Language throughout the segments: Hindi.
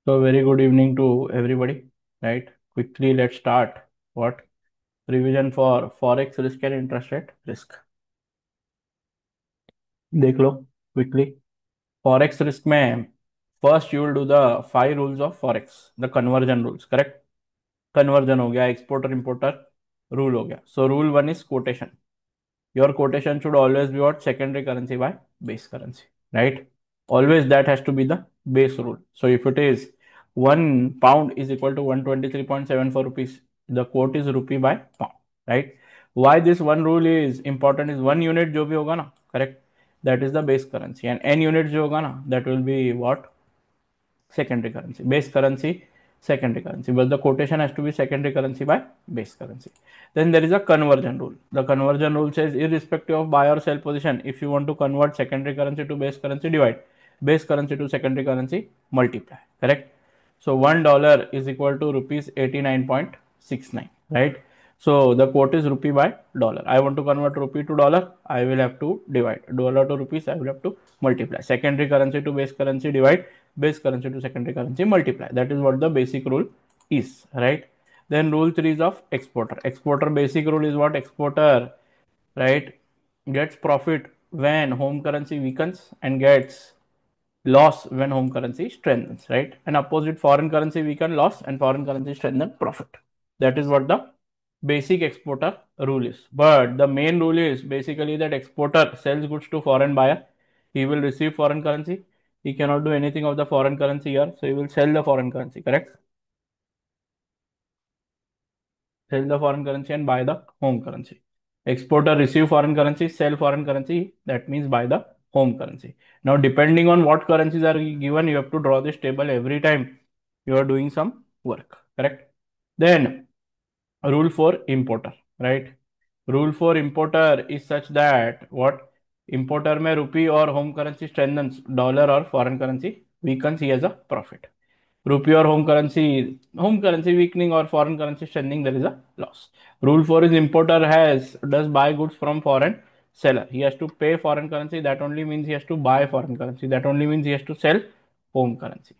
So very good evening to everybody. Right? Quickly let's start. What? Revision for forex risk and interest rate risk. देख लो quickly. Forex risk में first you will do the 5 rules of forex. The conversion rules. Correct? Conversion हो गया, exporter importer rule हो गया. So rule one is quotation. Your quotation should always be what? Secondary currency by base currency, right? Always that has to be the base rule. So if it is 1 pound is equal to 123.74 rupees, the quote is rupee by pound, right? Why this one rule is important is 1 unit जो भी होगा ना, correct? That is the base currency, and n units जो होगा ना, that will be what? Secondary currency. Base currency, secondary currency, but the quotation has to be secondary currency by base currency. Then there is a conversion rule. The conversion rule says irrespective of buy or sell position, if you want to convert secondary currency to base currency, divide base currency to secondary currency, multiply. Correct? So $1 is equal to rupees 89.69, right? So the quote is rupee by dollar. I want to convert rupee to dollar. I will have to divide dollar to rupees. I will have to multiply secondary currency to base currency, divide base currency to secondary currency, multiply. That is what the basic rule is, right? Then rule 3 is of exporter. Exporter basic rule is what? Exporter, right, gets profit when home currency weakens and gets loss when home currency strengthens, right? And opposite, foreign currency weaken, loss, and foreign currency strengthen, profit. That is what the basic exporter rule is. But the main rule is basically that exporter sells goods to foreign buyer. He will receive foreign currency. He cannot do anything of the foreign currency here, so he will sell the foreign currency, correct? Sell the foreign currency and buy the home currency. Exporter receive foreign currency, sell foreign currency, that means buy the home currency. Now, depending on what currencies are given, you have to draw this table every time you are doing some work, correct? Then, rule for importer, right? Rule for importer is such that what? Importer में rupee or home currency strengthens, dollar or foreign currency weakens, he has a profit. Rupee or home currency weakening or foreign currency strengthening, there is a loss. Rule 4 is importer does buy goods from foreign seller. He has to pay foreign currency. That only means he has to buy foreign currency. That only means he has to sell home currency.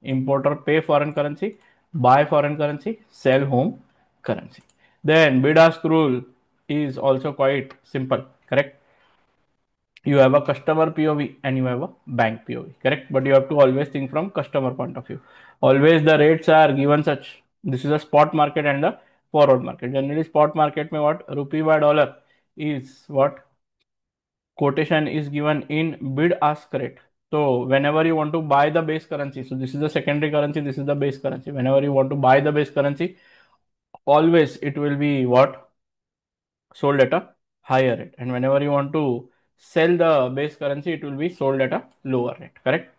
Importer pay foreign currency, buy foreign currency, sell home currency. Then bid ask rule is also quite simple, correct? You have a customer POV and you have a bank POV, correct? But you have to always think from customer point of view. Always the rates are given such. This is a spot market and the forward market. Generally, spot market में what? Rupee by dollar is what? Quotation is given in bid ask rate. So whenever you want to buy the base currency, so this is the secondary currency, this is the base currency. Whenever you want to buy the base currency, always it will be what? Sold at a higher rate. And whenever you want to sell the base currency, it will be sold at a lower rate, correct?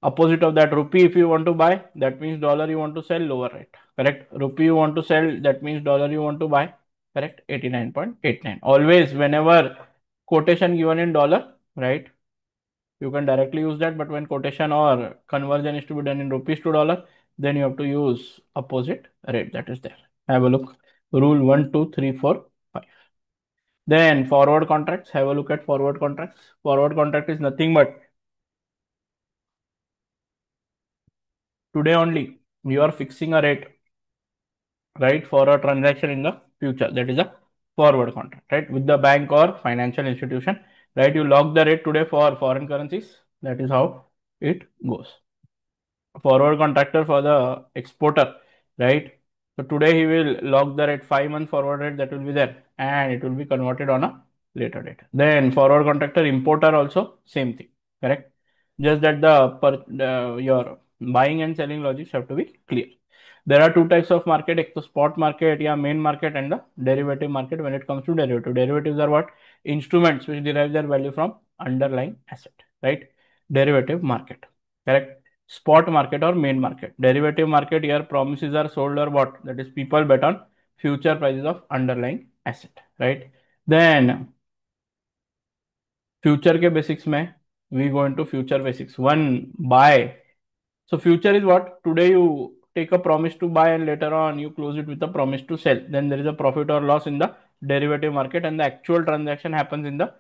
Opposite of that, rupee if you want to buy, that means dollar you want to sell, lower rate, correct? Rupee you want to sell, that means dollar you want to buy, correct? 89.89. Always whenever quotation given in dollar, right, you can directly use that, but when quotation or conversion is to be done in rupees to dollar, then you have to use opposite rate that is there. Have a look. Rule 1, 2, 3, 4, 5. Then forward contracts, have a look at forward contracts. Forward contract is nothing but today only you are fixing a rate, right, for a transaction in the future. That is a forward contract, right, with the bank or financial institution, right? You lock the rate today for foreign currencies. That is how it goes. Forward contractor for the exporter, right? So today he will lock the rate 5 month forward rate that will be there, and it will be converted on a later date. Then forward contractor importer also same thing, correct? Just that your buying and selling logics have to be clear. There are two types of market, एक तो spot market या main market and the derivative market. When it comes to derivatives are what? Instruments which derive their value from underlying asset, right? Derivative market, correct? Spot market or main market. Derivative market, here promises are sold or what? That is people bet on future prices of underlying asset, right? Then future के basics में we go into future basics. One, buy. So future is what? Today you take a promise to buy and later on you close it with a promise to sell. Then there is a profit or loss in the derivative market and the actual transaction happens in the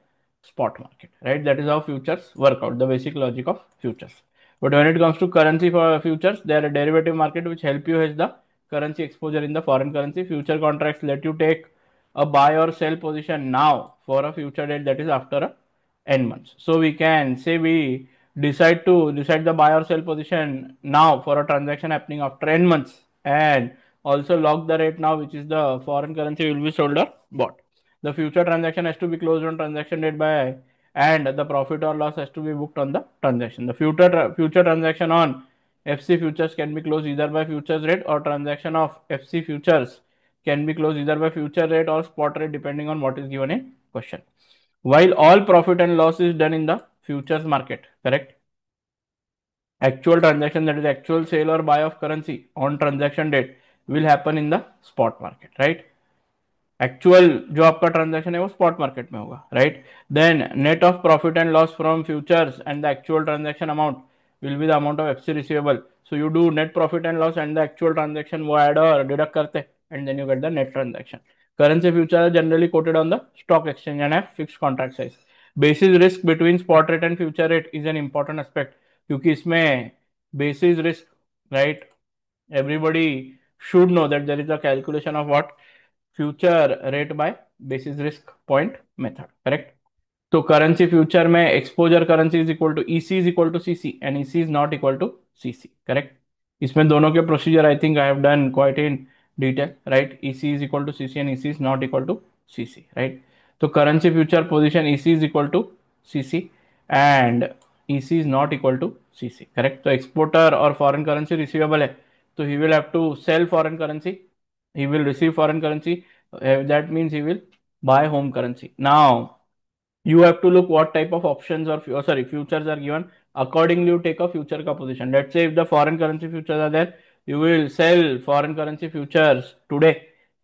spot market, right? That is how futures work out, the basic logic of futures. But when it comes to currency for futures, they are a derivative market which help you hedge the currency exposure in the foreign currency. Future contracts let you take a buy or sell position now for a future date, that is after a n months. So we can say we decide the buy or sell position now for a transaction happening after n months, and also lock the rate now, which is the foreign currency will be sold or bought. The future transaction has to be closed on transaction date by, and the profit or loss has to be booked on the transaction. The future transaction on FC futures can be closed either by futures rate, or transaction of FC futures can be closed either by future rate or spot rate depending on what is given in question. While all profit and loss is done in the futures market, correct? Actual transaction, that is actual sale or buy of currency on transaction date, will happen in the spot market, right? Actual जो आपका ट्रांजैक्शन है वो स्पॉट मार्केट में होगा, right? Then net of profit and loss from futures and the actual transaction amount will be the amount of FC receivable. So you do net profit and loss and the actual transaction, वो ऐड और डिडक्ट करते and then you get the net transaction. Currency future are generally quoted on the stock exchange and have fixed contract size. Basis risk between spot rate and future rate is an important aspect, क्योंकि इसमें basis risk, right, everybody should know that there is a calculation of what future rate by basis risk point method, correct? तो करेंसी फ्यूचर में exposure currency is equal to EC is equal to CC and EC is not equal to CC, correct? इसमें दोनों के procedure I think I have done quite in detail, right? EC is equal to CC and EC is not equal to CC, right? तो currency future position EC is equal to CC and EC is not equal to CC, correct? तो एक्सपोर्टर और फॉरेन करेंसी रिसीवेबल है, तो he will have to sell foreign currency, he will receive foreign currency, that means he will buy home currency. Now you have to look what type of options or sorry futures are given, accordingly you take a future ka position. Let's say if the foreign currency futures are there, you will sell foreign currency futures today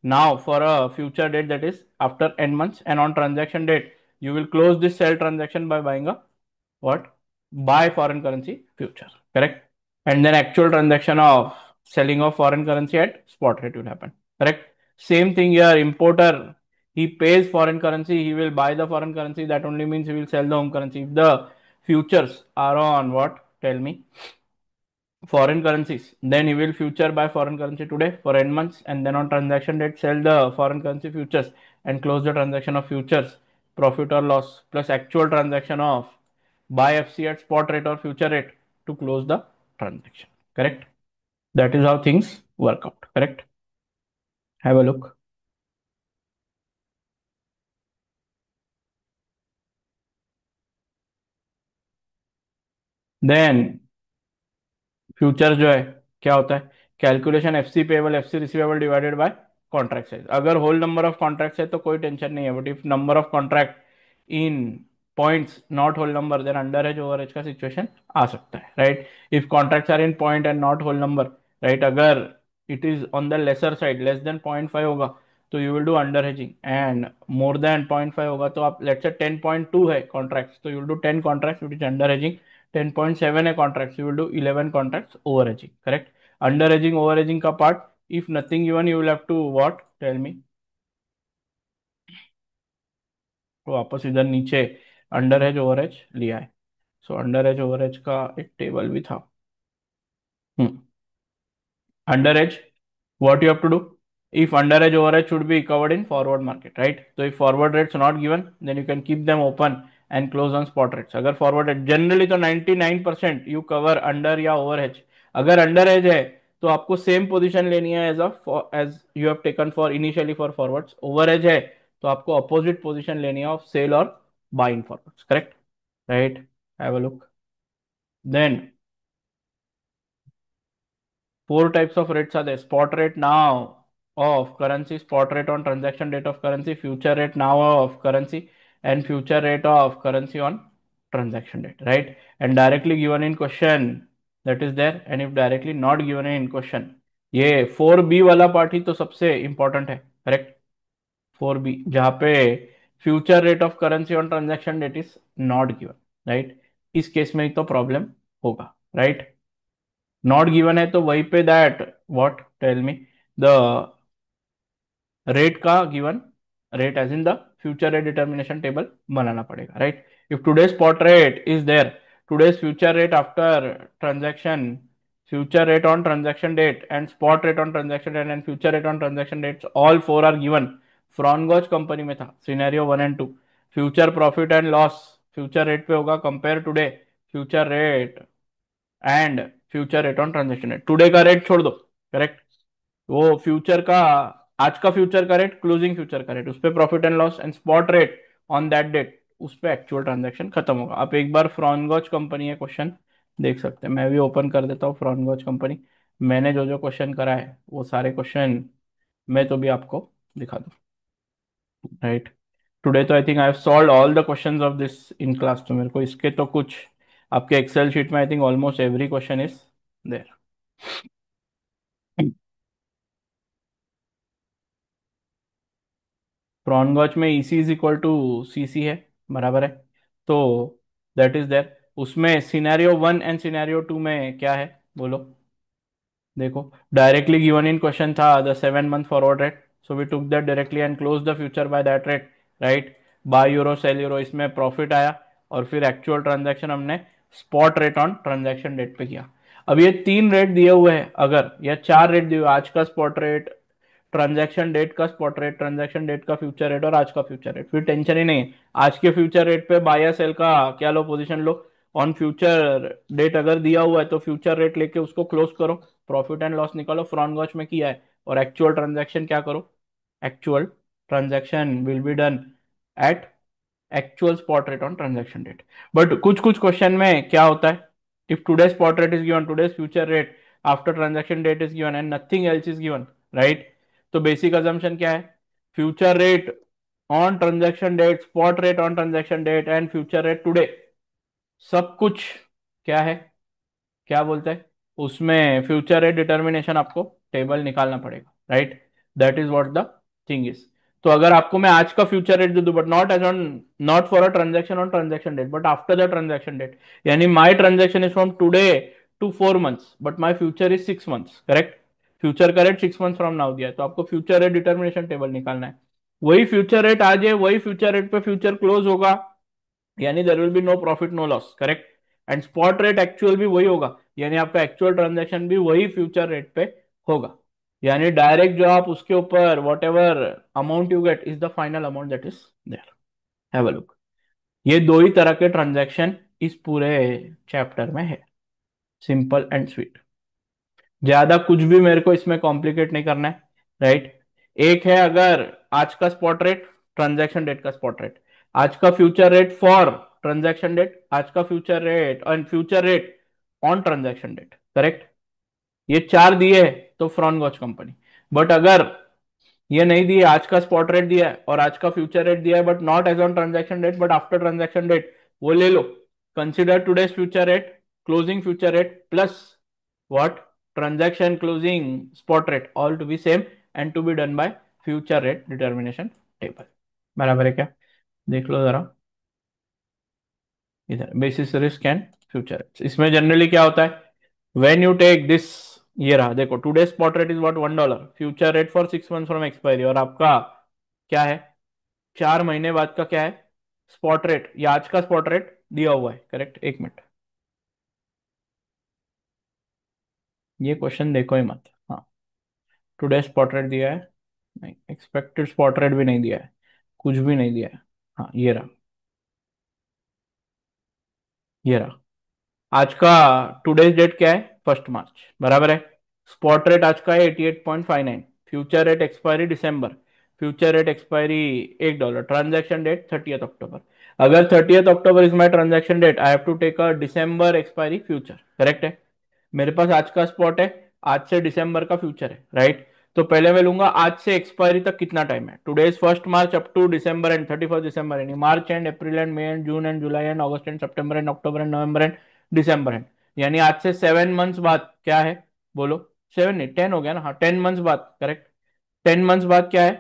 now for a future date, that is after n months, and on transaction date you will close this sell transaction by buying a what? Buy foreign currency future, correct? And then actual transaction of selling of foreign currency at spot rate will happen, correct? Same thing here, importer, he pays foreign currency, he will buy the foreign currency, that only means he will sell the home currency. If the futures are on what? Tell me. Foreign currencies, then he will future buy foreign currency today for n months, and then on transaction date sell the foreign currency futures and close the transaction of futures, profit or loss, plus actual transaction of buy FC at spot rate or future rate to close the transaction, correct? That is how things work out, correct? Have a look. Then future जो है क्या होता है? Calculation F C payable F C receivable divided by contract size. अगर होल नंबर ऑफ कॉन्ट्रैक्ट है तो कोई टेंशन नहीं है, but if number of contract in points not whole number, then under hedge over hedge का सिचुएशन आ सकता है, right? If contracts are in point and not whole number, right, अगर it is on the lesser side, less than 0.5 होगा तो you will do under hedging, and more than 0.5 होगा तो आप लेट्स से 10.2 है कॉन्ट्रैक्ट, तो you will do 10 contract which is under hedging. 10.7 है contract, you will do 11 contracts over hedging, correct? Under hedging over hedging का part, if nothing given you will have to what? Tell me. तो वापस इधर नीचे अंडर एज ओवर एज लिया है. So under hedge over hedge का एक टेबल भी था. Under hedge, what you have to do? If underage overage should be covered in forward market, right? So if forward rates not given, then you can keep them open and close on spot rates. अगर forward rate generally तो 99% you cover under या overage. अगर underage है तो आपको same position लेनी है as you have taken for initially for forwards. Overage है तो आपको opposite position लेनी है of sale और buy in forwards, correct? Right? Have a look. Then four types of rates are there. Spot rate now of currency, spot rate on transaction date of currency, future rate now of currency, and future rate of currency on transaction date, right? And directly given in question, that is there, and if directly not given in question, ये 4B वाला पार्ट ही तो सबसे इंपॉर्टेंट है, करेक्ट? 4B जहाँ पे future rate of currency on transaction date is not given, right? इस केस में ही तो प्रॉब्लम होगा, राइट? नॉट गिवन है तो वहीं पे that what? Tell me. The rate का given rate as in the future rate determination table बनाना पड़ेगा, right? If today spot rate is there, today's future rate after transaction, future rate on transaction date, and spot rate on transaction date and future rate on transaction dates, all four are given. Frongoch company में था scenario 1 and 2. Future profit and loss future rate पे होगा, compare today future rate and future rate on transaction rate. Today का रेट छोड़ दो, करेक्ट. वो फ्यूचर का, आज का फ्यूचर का रेट, क्लोजिंग फ्यूचर का रेट, उस पर profit and loss, and spot rate on that date, उस पर एक्चुअल ट्रांजैक्शन खत्म होगा. आप एक बार फ्रॉनगॉच कंपनी है क्वेश्चन देख सकते हैं. मैं भी ओपन कर देता हूँ फ्रॉनगॉच कंपनी. मैंने जो जो क्वेश्चन करा है वो सारे क्वेश्चन मैं तो भी आपको दिखा दूँ, राइट. टुडे तो I think I have solve all the questions of this in class. तो मेरे को इसके तो कुछ आपके एक्सेल शीट में I think almost every question is there. Frongoch में EC is equal to CC है, बराबर है. तो दैट इज देयर. उसमें सिनेरियो 1 एंड सिनेरियो 2 में क्या है बोलो. देखो, डायरेक्टली गिवन इन क्वेश्चन था the 7 month forward rate, so we took that directly and close the future by that rate, right. Buy euro sell euro, इसमें प्रॉफिट आया, और फिर एक्चुअल ट्रांजैक्शन हमने spot rate on transaction date पे किया. अब ये 3 रेट दिए हुए हैं अगर, या 4 रेट दिए हुए, आज का स्पॉट रेट, ट्रांजैक्शन डेट का स्पॉट रेट, ट्रांजैक्शन डेट का फ्यूचर रेट, और आज का फ्यूचर रेट, फिर टेंशन ही नहीं है. आज के फ्यूचर रेट पे बाय या सेल का क्या लो, पोजीशन लो. ऑन फ्यूचर डेट अगर दिया हुआ है तो फ्यूचर रेट लेके उसको क्लोज करो, प्रॉफिट एंड लॉस निकालो, फ्रॉनगॉच में किया है, और एक्चुअल ट्रांजैक्शन क्या करो. Actual transaction will be done at actual spot rate on transaction date. But कुछ कुछ क्वेश्चन में क्या होता है, if today spot rate is given, today's future rate after transaction date is given and nothing else is given, right. तो बेसिक अजम्पशन क्या है, future rate on transaction date, spot rate on transaction date and future rate today, सब कुछ क्या है, क्या बोलते हैं, उसमें फ्यूचर रेट डिटर्मिनेशन आपको टेबल निकालना पड़ेगा, right. That is what the thing is. तो अगर आपको मैं आज का फ्यूचर रेट दे दूं, but not as on, not for a transaction on transaction date but after the transaction date, यानी my transaction is from today to 4 months but my future is 6 months, correct. Future का रेट 6 months फ्रॉम नाउ दिया है, तो आपको फ्यूचर रेट डिटर्मिनेशन टेबल निकालना है. वही फ्यूचर रेट आ जाए, वही फ्यूचर रेट पे फ्यूचर क्लोज होगा, यानी there will be no profit no loss, correct. And spot rate actual भी वही होगा, यानी आपका एक्चुअल ट्रांजैक्शन भी वही फ्यूचर रेट पे होगा. यानी डायरेक्ट जो आप उसके ऊपर whatever amount you get is the final amount that is there. Have a look. ये दो ही तरह के ट्रांजैक्शन इस पूरे चैप्टर में है, सिंपल एंड स्वीट. ज्यादा कुछ भी मेरे को इसमें कॉम्प्लिकेट नहीं करना है, राइट. एक है अगर आज का स्पॉट रेट, ट्रांजैक्शन डेट का स्पॉट रेट, आज का future rate for transaction date, आज का future rate and future rate on transaction date, correct. ये 4 दिए है तो फ्रॉनगॉच कंपनी. बट अगर ये नहीं दिए, आज का स्पॉट रेट दिया है और आज का फ्यूचर रेट दिया है, but not as on transaction date but after transaction date, वो ले लो. Consider today's future rate, closing future rate plus what transaction closing spot rate, all to be same and to be done by future rate determination table. बराबर है क्या, देख लो जरा. इधर बेसिस रिस्क एंड फ्यूचर, इसमें जनरली क्या होता है, व्हेन यू टेक दिस, ये रहा देखो, today spot rate is what $1, future rate for 6 months from expiry, और आपका क्या है, 4 महीने बाद का क्या है स्पॉट रेट, या आज का स्पॉट रेट दिया हुआ है, करेक्ट. एक मिनट, ये क्वेश्चन देखो ही मत. हाँ, टुडे स्पॉट रेट दिया है, नहीं, एक्सपेक्टेड स्पॉट रेट भी नहीं दिया है, कुछ भी नहीं दिया है. हाँ, ये रहा, ये रहा. आज का टुडेज डेट क्या है, 1 मार्च, बराबर है. स्पॉट रेट आज का है 88.59, future rate expiry December, future rate expiry $1, transaction date 30th October. अगर 30th October is my transaction date, I have to take a December expiry future, correct है. मेरे पास आज का स्पॉट है, आज से दिसंबर का फ्यूचर है, राइट. तो पहले मैं लूंगा आज से एक्सपायरी तक कितना टाइम है, today is 1 March up to December end 31st December, यानी March end April end May end June end July end August end September end October end November end December end, यानी आज से 7 months बाद क्या है बोलो. 7 नहीं, 10 हो गया ना, हाँ 10 months बाद, करेक्ट. 10 months बाद क्या है,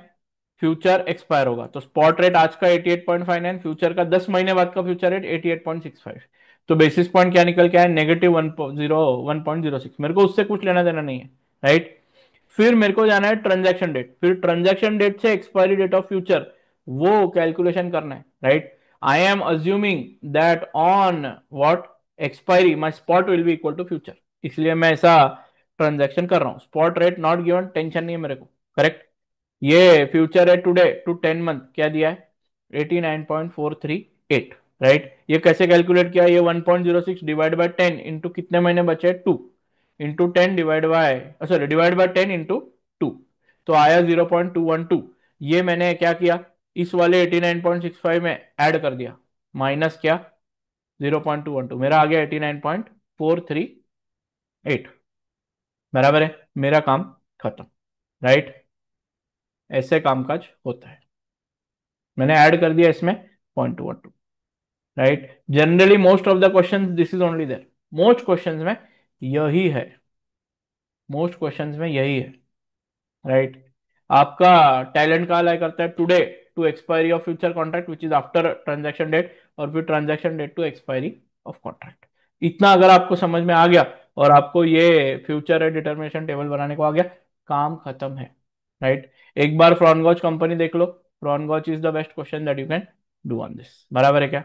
फ्यूचर एक्सपायर होगा. तो स्पॉट रेट आज का 88.59, फ्यूचर का 10 महीने बाद का फ्यूचर रेट 88.65. तो बेसिस पॉइंट क्या निकल के आया, -1.06. मेरे को उससे कुछ लेना देना नहीं है, राइट. फिर मेरे को जाना है ट्रांजैक्शन डेट, फिर ट्रांजैक्शन डेट से एक्सपायरी डेट ऑफ फ्यूचर, वो कैलकुलेशन करना है, right. I am assuming that on what, expiry my spot will be equal to future, इसलिए मैं ऐसा ट्रांजैक्शन कर रहा हूँ। Spot rate not given, tension नहीं है मेरे को, करेक्ट। ये future rate today to 10 month क्या दिया है, 89.438, राइट। ये कैसे कैलकुलेट किया, ये 1.06 डिवाइड बाय 10 इंटू कितने महीने बचे, 2, into 10 divide by, sorry divide by 10 into 2, तो आया 0.212। ये मैंने क्या किया, इस वाले 89.65 में ऐड कर दिया, माइनस क्या, 0.212, मेरा आ गया 89.438, बराबर है, मेरा काम खत्म, राइट। ऐसे कामकाज होता है, मैंने ऐड कर दिया इसमें 0.212, right. Generally most of the question this is only there, most questions में यही है, मोस्ट क्वेश्चंस में यही है, राइट। आपका टैलेंट कहाँ लाई करता है, today to expiry of future contract which is after transaction date, और फिर transaction date to expiry of contract. इतना अगर आपको समझ में आ गया और आपको ये फ्यूचर डिटर्मिनेशन टेबल बनाने को आ गया, काम खत्म है, राइट। एक बार फ्रॉनगॉच कंपनी देख लो, Frongoch is the best question that you can do on this, बराबर है क्या,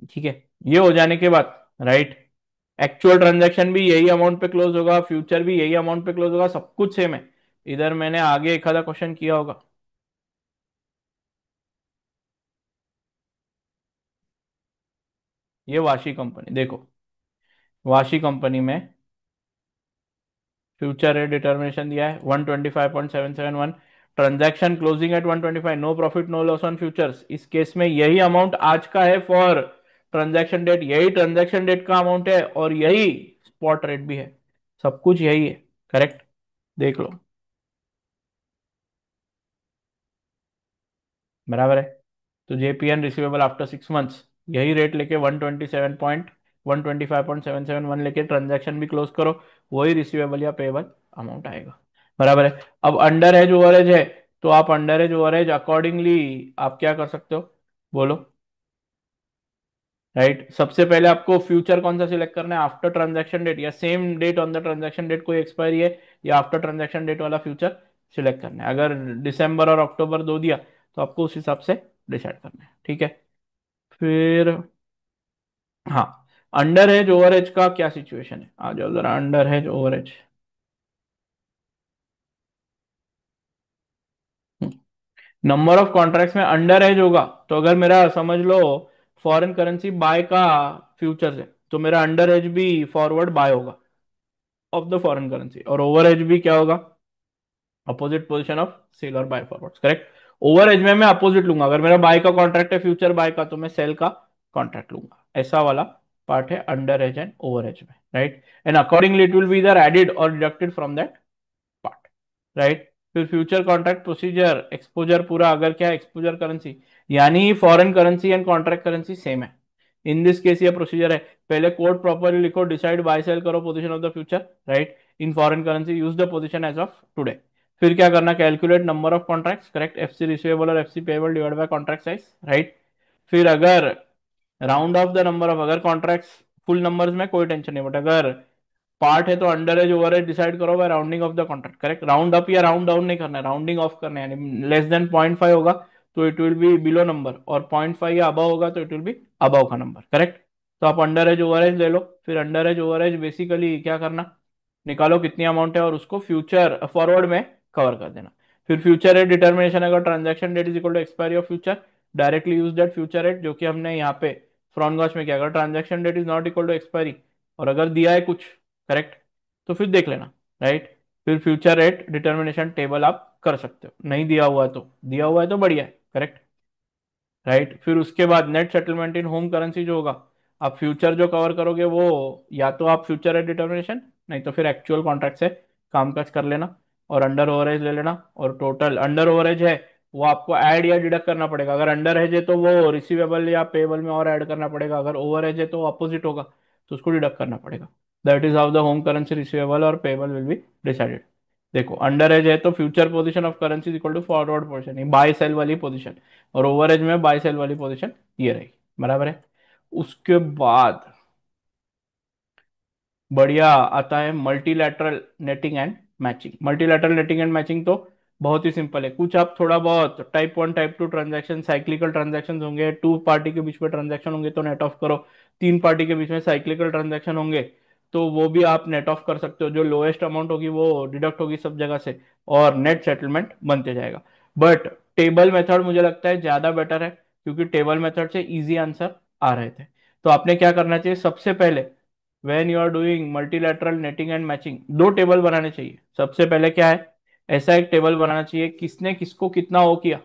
ठीक है। ये हो जाने के बाद, राइट, एक्चुअल ट्रांजैक्शन भी यही अमाउंट पे क्लोज होगा, फ्यूचर भी यही अमाउंट पे क्लोज होगा, सब कुछ सेम है। इधर मैंने आगे एक आधा क्वेश्चन किया होगा, ये वाशी कंपनी देखो, वाशी कंपनी में फ्यूचर रेट डिटर्मिनेशन दिया है 125.771, transaction closing at 125, no profit no loss on futures, इस केस में यही अमाउंट आज का है फॉर ट्रांजैक्शन डेट, यही ट्रांजैक्शन डेट का अमाउंट है और यही स्पॉट रेट भी है, सब कुछ यही है, करेक्ट, देख लो, बराबर है। तो जेपीएन रिसीवेबल आफ्टर 6 मंथ्स, यही रेट लेके 127.125.771 लेके ट्रांजैक्शन भी क्लोज करो, वही रिसीवेबल या पेएबल अमाउंट आएगा, बराबर है। अब अंडर एज ओवरेज है, तो आप अंडर एज ओवरेज अकॉर्डिंगली आप क्या कर सकते हो, बोलो, राइट। सबसे पहले आपको फ्यूचर कौन सा सिलेक्ट करना है, आफ्टर ट्रांजैक्शन डेट या same date on the transaction date कोई एक्सपायरी है, या आफ्टर ट्रांजैक्शन डेट वाला फ्यूचर सिलेक्ट करना है। अगर दिसंबर और अक्टूबर दो दिया तो आपको उस हिसाब से डिसाइड करना है, ठीक है। फिर हाँ, अंडर एज ओवरेज का क्या सिचुएशन है, आ जाओ जरा, under hedge over hedge, number of contracts में अंडर एज होगा, तो अगर मेरा समझ लो फॉरेन करेंसी बाय का फ्यूचर्स है, तो मेरा अंडर एज भी फॉरवर्ड बाय होगा ऑफ द फॉरेन करेंसी, और ओवर एज भी क्या होगा, अपोजिट पोजीशन ऑफ सेल और buy forwards, correct. Over hedge में मैं अपोजिट लूंगा, अगर मेरा बाय का कॉन्ट्रैक्ट है फ्यूचर बाय का, तो मैं सेल का कॉन्ट्रैक्ट लूंगा, ऐसा वाला पार्ट है under hedge and over hedge में, right. And accordingly it will be इधर एडेड और deducted from that part, right. फिर फ्यूचर कॉन्ट्रैक्ट प्रोसीजर, एक्सपोजर पूरा, अगर क्या एक्सपोजर करेंसी, यानी foreign currency and contract currency same है, इन दिस केस ये प्रोसीजर है, पहले कोड प्रॉपरली लिखो, डिसाइड बाय सेल करो position of the future, right, in foreign currency, use the position as of today. फिर क्या करना, calculate number of contracts, correct, FC receivable और FC payable divide by contract size, right. फिर अगर round off the number of, अगर कॉन्ट्रैक्ट्स फुल नंबर्स में कोई टेंशन नहीं, बट अगर पार्ट है तो under hedge over hedge decide करो by rounding off the contract, correct. Round up या राउंड डाउन नहीं करना है, राउंडिंग ऑफ करना है, यानी लेस देन 0.5 होगा तो it will be below number, और 0.5 या अबव होगा तो इट विल बी अबव का नंबर, करेक्ट। तो आप अंडर एज ओवर एज ले लो, फिर under hedge over hedge basically क्या करना, निकालो कितनी अमाउंट है और उसको फ्यूचर फॉरवर्ड में कवर कर देना। फिर फ्यूचर रेट डिटर्मिनेशन, अगर transaction date is equal to expiry of future, directly use that future rate, जो कि हमने यहाँ पे फ्रॉनगॉस में किया, अगर transaction date is not equal to expiry, और अगर दिया है कुछ, करेक्ट, तो फिर देख लेना, राइट। फिर फ्यूचर रेट डिटर्मिनेशन टेबल आप कर सकते हो, नहीं दिया हुआ है तो, दिया हुआ है तो बढ़िया है, करेक्ट, राइट। फिर उसके बाद net settlement in home currency जो होगा, आप फ्यूचर जो कवर करोगे वो, या तो आप फ्यूचर रेट डिटर्मिनेशन, नहीं तो फिर एक्चुअल कॉन्ट्रैक्ट से कामकाज कर लेना, और अंडर ओवरेज ले लेना, और टोटल अंडर ओवरेज है वो आपको ऐड या डिडक्ट करना पड़ेगा, अगर अंडर एज है तो वो रिसीवेबल या पेबल में और ऐड करना पड़ेगा, अगर ओवर एज है तो अपोजिट होगा, तो उसको डिडक्ट करना पड़ेगा। That is how the home currency receivable और पेबल विल बी डिसाइडेड। देखो अंडर एज है तो future position of currency equal to forward position, buy sell वाली पोजीशन, और ओवर एज में बाय सेल वाली पोजीशन ये रही, बराबर है। उसके बाद बढ़िया आता है multilateral netting and matching, multilateral netting and matching तो बहुत ही सिंपल है। कुछ आप थोड़ा बहुत type 1 type 2 transaction, cyclical transaction होंगे, टू पार्टी के बीच में ट्रांजैक्शन होंगे तो नेट ऑफ करो। तीन पार्टी के बीच में साइक्लिकल ट्रांजैक्शन होंगे तो वो भी आप नेट ऑफ कर सकते हो। जो लोएस्ट अमाउंट होगी वो डिडक्ट होगी सब जगह से, और नेट सेटलमेंट बनते जाएगा। बट टेबल मेथड मुझे लगता है ज्यादा बेटर है, क्योंकि टेबल मेथड से इजी आंसर आ रहे थे। तो आपने क्या करना चाहिए सबसे पहले, when you are doing multilateral netting and matching, दो टेबल बनाने चाहिए। सबसे पहले क्या है, ऐसा एक टेबल बनाना चाहिए किसने किसको कितना वो किया,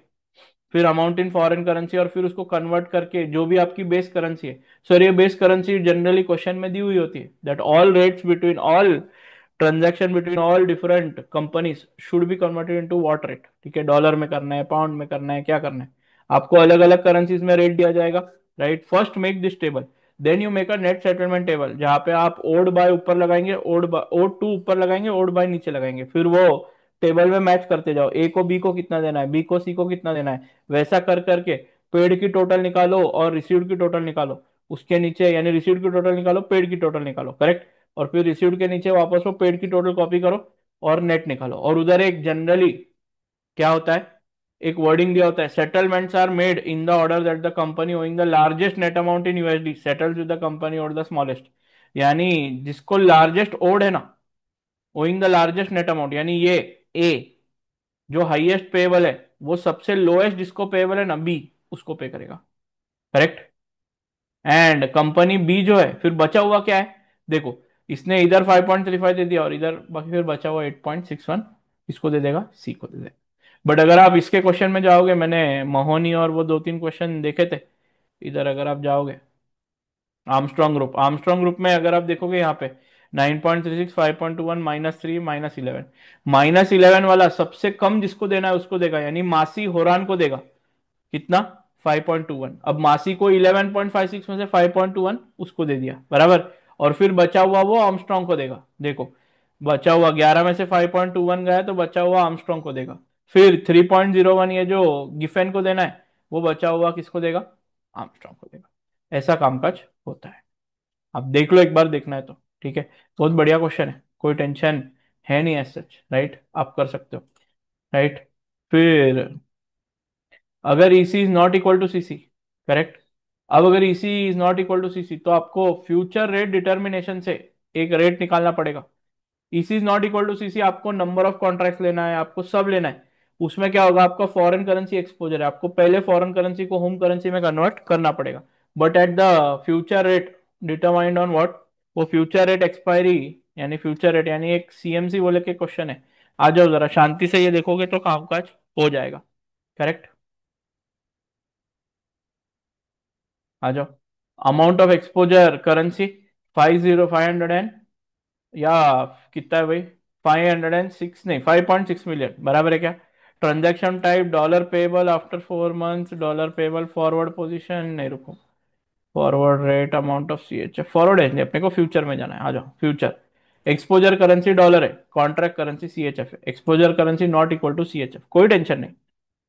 फिर अमाउंट इन फॉरेन करेंसी, और फिर उसको कन्वर्ट करके जो भी आपकी बेस करेंसी है। सर ये बेस करेंसी जनरली क्वेश्चन में दी हुई होती है, that all rates between all transaction between all different companies should be converted into what rate. ठीक है, डॉलर में करना है, पाउंड में करना है, क्या करना है आपको, अलग अलग करेंसीज में रेट दिया जाएगा। Right, first make this table, then you make a net settlement table, जहां पे आप ओड बाय ऊपर लगाएंगे, ओड टू ऊपर लगाएंगे, ओड बाय नीचे लगाएंगे, फिर वो टेबल में मैच करते जाओ, ए को बी को कितना देना है, बी को सी को कितना देना है, वैसा कर करके पेड की टोटल निकालो और रिसीव्ड की टोटल निकालो। उसके नीचे यानी रिसीव्ड की टोटल निकालो, पेड की टोटल निकालो, करेक्ट। और फिर रिसीव्ड के नीचे वापस वो पेड की टोटल कॉपी करो और नेट निकालो। और उधर एक जनरली क्या होता है, एक वर्डिंग दिया होता है, settlements are made in the order that the company owing the largest net amount in USD settles with the company और द स्मॉलेस्ट। यानी जिसको लार्जेस्ट ओड है ना, owing the largest net amount, यानी ये ए जो हाईएस्ट पेएबल है, वो सबसे लोएस्ट जिसको पेएबल है ना बी, उसको पे करेगा, करेक्ट। एंड कंपनी बी जो है, फिर बचा हुआ क्या है, देखो इसने इधर 5.35 दे दिया और इधर बाकी फिर बचा हुआ 8.61, इसको दे देगा, सी को दे देगा। बट अगर आप इसके क्वेश्चन में जाओगे, मैंने महोनी और वो दो तीन क्वेश्चन देखे थे, इधर अगर आप जाओगे आर्मस्ट्रॉन्ग ग्रुप में अगर आप देखोगे यहाँ पे 9.36, 5.21, -3, -11, -11 वाला सबसे कम जिसको देना है उसको देगा, यानी मासी होरान को देगा कितना, 5.21। अब मासी को 11.56 में से 5.21 उसको दे दिया, बराबर। और फिर बचा हुआ वो आर्मस्ट्रॉन्ग को देगा, देखो बचा हुआ 11 में से 5.21 गया तो बचा हुआ आर्मस्ट्रॉन्ग को देगा। फिर 3.01 ये जो गिफेन को देना है, वो बचा हुआ किसको देगा, आर्मस्ट्रॉन्ग को देगा। ऐसा कामकाज होता है। आप देख लो एक बार, देखना है तो। ठीक है, बहुत बढ़िया क्वेश्चन है, कोई टेंशन है नहीं एज सच, राइट, आप कर सकते हो। राइट, फिर अगर EC is not equal to CC, correct. अब अगर EC is not equal to CC तो आपको फ्यूचर रेट डिटर्मिनेशन से एक रेट निकालना पड़ेगा। EC is not equal to CC, आपको नंबर ऑफ कॉन्ट्रैक्ट्स लेना है, आपको सब लेना है। उसमें क्या होगा, आपका फॉरेन करेंसी एक्सपोजर है, आपको पहले फॉरेन करेंसी को होम करेंसी में कन्वर्ट करना पड़ेगा। But at the future rate determined on what, वो फ्यूचर रेट एक्सपायरी, यानी फ्यूचर रेट यानी एक सीएमसी बोले के क्वेश्चन है। आ जाओ जरा शांति से ये देखोगे तो कामकाज हो जाएगा, करेक्ट। आ जाओ, amount of exposure currency 5,500 and, या कितना है भाई, 506 नहीं 5.6 मिलियन, बराबर है क्या। Transaction type dollar payable after 4 months, dollar payable forward position, नहीं रुको, forward rate amount of C H F, forward है नहीं, अपने को फ्यूचर में जाना है। आ जाओ फ्यूचर, एक्सपोजर करेंसी डॉलर है, contract currency C H F है, exposure currency not equal to C H F, कोई टेंशन नहीं,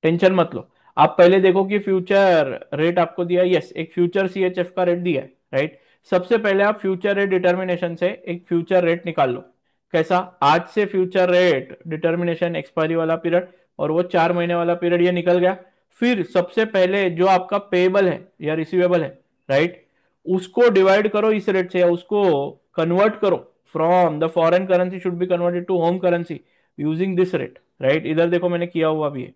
टेंशन मत लो। आप पहले देखो कि फ्यूचर रेट आपको दिया, यस एक फ्यूचर सीएचएफ का रेट दिया है, राइट। सबसे पहले आप फ्यूचर रेट डिटर्मिनेशन से एक फ्यूचर रेट निकाल लो। कैसा, आज से फ्यूचर रेट डिटर्मिनेशन एक्सपायरी वाला पीरियड, और वो 4 महीने वाला पीरियड ये निकल गया। फिर सबसे पहले जो आपका पेएबल है या रिसीवेबल है, राइट, उसको डिवाइड करो इस रेट से, या उसको कन्वर्ट करो from the foreign currency should be converted to home currency using this rate, right. इधर देखो मैंने किया हुआ भी है,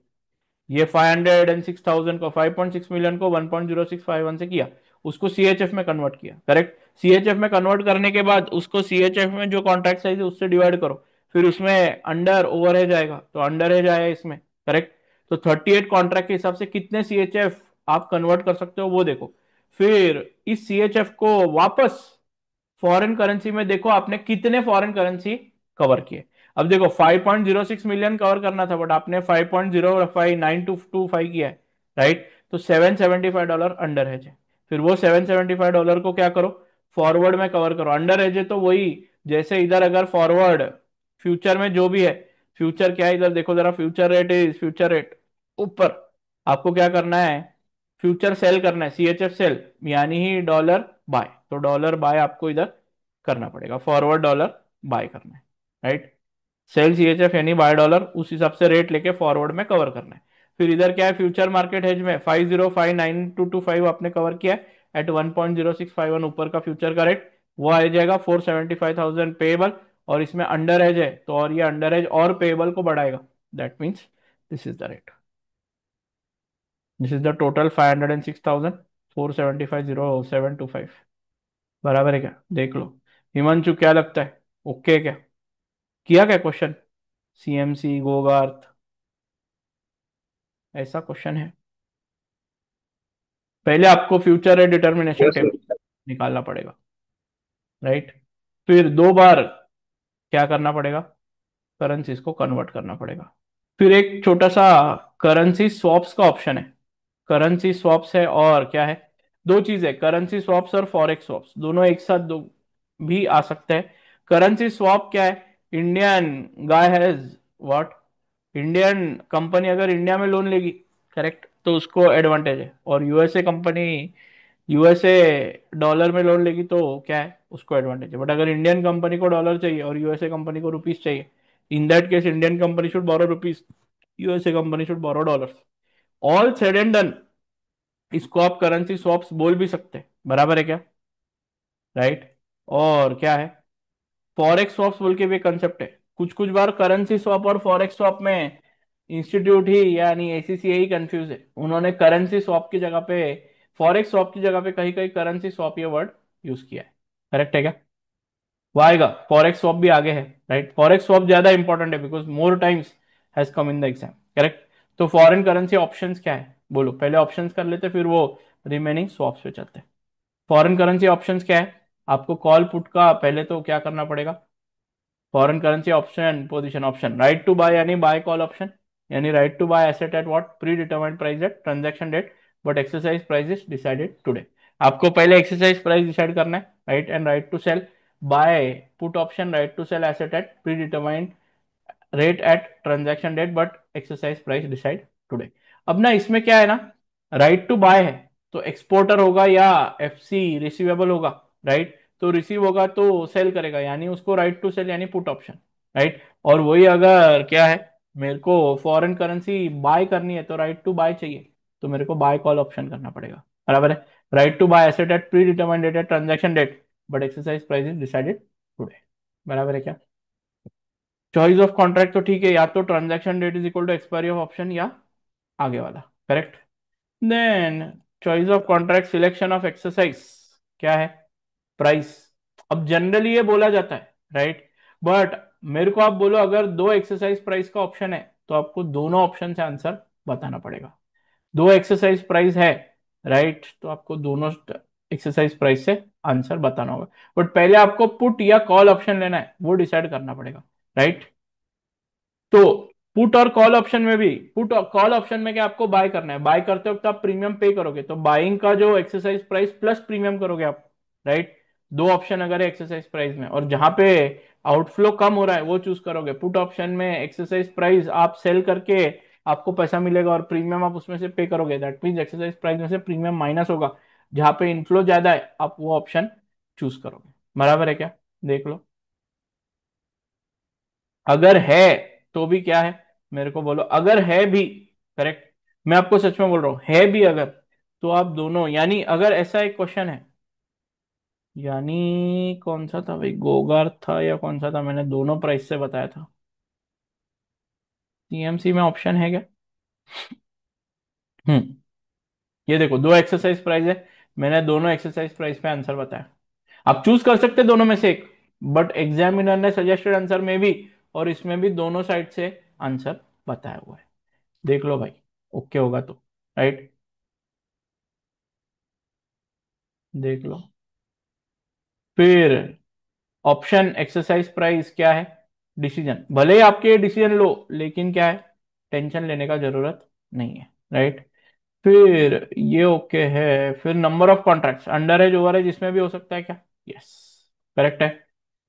ये 506,000 को, 5.6 मिलियन को 1.0651 से किया, उसको सीएचएफ में कन्वर्ट किया, करेक्ट। सीएचएफ में कन्वर्ट करने के बाद उसको सीएचएफ में जो कॉन्ट्रैक्ट साइज है उससे डिवाइड करो, फिर उसमें अंडर ओवरहेज आएगा तो अंडर एज आया इसमें, करेक्ट। तो 38 कॉन्ट्रैक्ट के हिसाब से कितने सीएचएफ आप कन्वर्ट कर सकते हो वो देखो। फिर इस सीएचएफ को वापस फॉरेन करेंसी में देखो आपने कितने फॉरेन करेंसी कवर किए। अब देखो 5.06 मिलियन कवर करना था, बट आपने 5.05925 किया है, राइट। तो $775 अंडर हेज है। फिर वो $775 को क्या करो, फॉरवर्ड में कवर करो। अंडर हेज है तो वही, जैसे इधर अगर फॉरवर्ड फ्यूचर में जो भी है, फ्यूचर क्या है इधर देखो जरा, future rate is future rate ऊपर, आपको क्या करना है, फ्यूचर सेल करना है, सीएचएफ सेल, यानी ही डॉलर बाय, तो डॉलर बाय आपको इधर करना पड़ेगा, फॉरवर्ड डॉलर बाय करना है, राइट। सेल CHF यानी बाय डॉलर, उस हिसाब से रेट लेके फॉरवर्ड में कवर करना है। फिर इधर क्या है, फ्यूचर मार्केट हेज में 5059.225 आपने कवर किया है एट 1.0651 ऊपर का फ्यूचर का रेट, वो आ जाएगा 475,000 पेएबल। और इसमें अंडर एज है तो, और ये अंडर एज और पेएबल को बढ़ाएगा, that means this is the rate, this is the total 506,475,0725। बराबर है क्या, देख लो। हिमांशु क्या लगता है, ओके क्या, किया क्या क्वेश्चन, CMC गोगार्थ, ऐसा क्वेश्चन है। पहले आपको फ्यूचर है डिटर्मिनेशन यस टेबल निकालना पड़ेगा, राइट। फिर दो बार क्या करना पड़ेगा, करेंसीज को कन्वर्ट करना पड़ेगा। फिर एक छोटा सा करेंसी स्वॉप्स का ऑप्शन है, करेंसी स्वॉप्स है और क्या है, दो चीज है, करेंसी स्वॉप्स और फॉरेक्स स्वॉप्स, दोनों एक साथ दो भी आ सकते हैं। करेंसी स्वॉप क्या है, Indian guy has what, Indian company अगर इंडिया में लोन लेगी, करेक्ट, तो उसको एडवांटेज है। और यूएसए कंपनी, यूएसए डॉलर में लोन लेगी तो क्या है, उसको एडवांटेज है। बट अगर इंडियन कंपनी को डॉलर चाहिए और यूएसए कंपनी को रुपीस चाहिए, in that case Indian company should borrow rupees, USA company should borrow dollars. All said and done, इसको आप करेंसी स्वॉप्स बोल भी सकते हैं, बराबर है क्या, राइट। और क्या है, फॉरेक्स स्वॉप्स बोल के भी कंसेप्ट है। कुछ कुछ बार करेंसी स्वॉप और फॉरेक्स स्वॉप में इंस्टीट्यूट ही यानी ACCA ही कंफ्यूज है, उन्होंने करेंसी स्वॉप की जगह पे, फॉरेक्स स्वॉप की जगह पे कहीं कहीं करेंसी स्वॉप ये वर्ड यूज किया है, करेक्ट है क्या, वो आएगा, फॉरेक्स स्वॉप भी आगे है, राइट। फॉरेक्स स्वॉप ज्यादा इंपॉर्टेंट है because more times has come in the exam, correct. तो फॉरेन करेंसी ऑप्शंस क्या है बोलो, पहले ऑप्शंस कर लेते फिर वो रिमेनिंग स्वॉप्स पे चलते हैं। फॉरेन करेंसी ऑप्शंस क्या है, आपको कॉल पुट का पहले तो क्या करना पड़ेगा, foreign currency option position option, right to buy यानी बाय कॉल ऑप्शन, यानी right to buy asset at what predetermined price at transaction date, but exercise price is decided today. आपको पहले एक्सरसाइज प्राइस डिसाइड करना है, right, and right to sell buy put option, right to sell asset at predetermined rate at transaction date but exercise price decide today. अब ना इसमें क्या है ना, राइट टू बाय है तो एक्सपोर्टर होगा या FC रिसीवेबल होगा, राइट, तो रिसीव होगा तो सेल करेगा यानी उसको राइट टू सेल यानी पुट ऑप्शन, राइट। और वही अगर क्या है, मेरे को फॉरेन करेंसी बाय करनी है तो राइट टू बाय चाहिए, तो मेरे को बाय कॉल ऑप्शन करना पड़ेगा, बराबर है। Right to buy asset at predetermined date at transaction date but exercise price is decided today, बराबर है क्या। चॉइस ऑफ कॉन्ट्रैक्ट तो ठीक है, या तो transaction date is equal to expiry of option या आगे वाला, correct. Then choice of contract selection of exercise क्या है, प्राइस। अब जनरली ये बोला जाता है, राइट, बट मेरे को आप बोलो अगर दो एक्सरसाइज प्राइस का ऑप्शन है तो आपको दोनों ऑप्शन से आंसर बताना पड़ेगा। दो एक्सरसाइज प्राइस है, राइट, तो आपको दोनों एक्सरसाइज प्राइस से आंसर बताना होगा। बट पहले आपको पुट या कॉल ऑप्शन लेना है, वो डिसाइड करना पड़ेगा, राइट। तो पुट और कॉल ऑप्शन में भी, पुट और कॉल ऑप्शन में क्या आपको बाय करना है, बाय करते वक्त आप प्रीमियम पे करोगे तो बाइंग का जो एक्सरसाइज प्राइस प्लस प्रीमियम करोगे आप, राइट। दो ऑप्शन अगर है एक्सरसाइज प्राइस में, और जहां पे आउटफ्लो कम हो रहा है वो चूज करोगे। पुट ऑप्शन में एक्सरसाइज प्राइस आप सेल करके आपको पैसा मिलेगा और प्रीमियम आप उसमें से पे करोगे, दैट मीन एक्सरसाइज प्राइस में से प्रीमियम माइनस होगा, जहां पे इनफ्लो ज्यादा है आप वो ऑप्शन चूज करोगे, बराबर है क्या, देख लो। अगर है तो भी क्या है, मेरे को बोलो अगर है भी, करेक्ट, मैं आपको सच में बोल रहा हूं है भी अगर, तो आप दोनों यानी अगर ऐसा एक क्वेश्चन है, यानी कौन सा था भाई, गोगार था या कौन सा था, मैंने दोनों प्राइस से बताया था, CMC में ऑप्शन है क्या, ये देखो दो एक्सरसाइज प्राइस है, मैंने दोनों एक्सरसाइज प्राइस पे आंसर बताया। आप चूज कर सकते हैं दोनों में से एक, बट एग्जामिनर ने सजेस्टेड आंसर में भी और इसमें भी दोनों साइड से आंसर बताया हुआ है, देख लो भाई, ओके होगा तो, राइट, देख लो। फिर ऑप्शन एक्सरसाइज प्राइस क्या है, डिसीजन, भले ही आपके डिसीजन लो लेकिन क्या है, टेंशन लेने का जरूरत नहीं है, राइट। फिर ये ओके है। फिर number of contracts under hedge over hedge इसमें भी हो सकता है क्या, यस, करेक्ट है।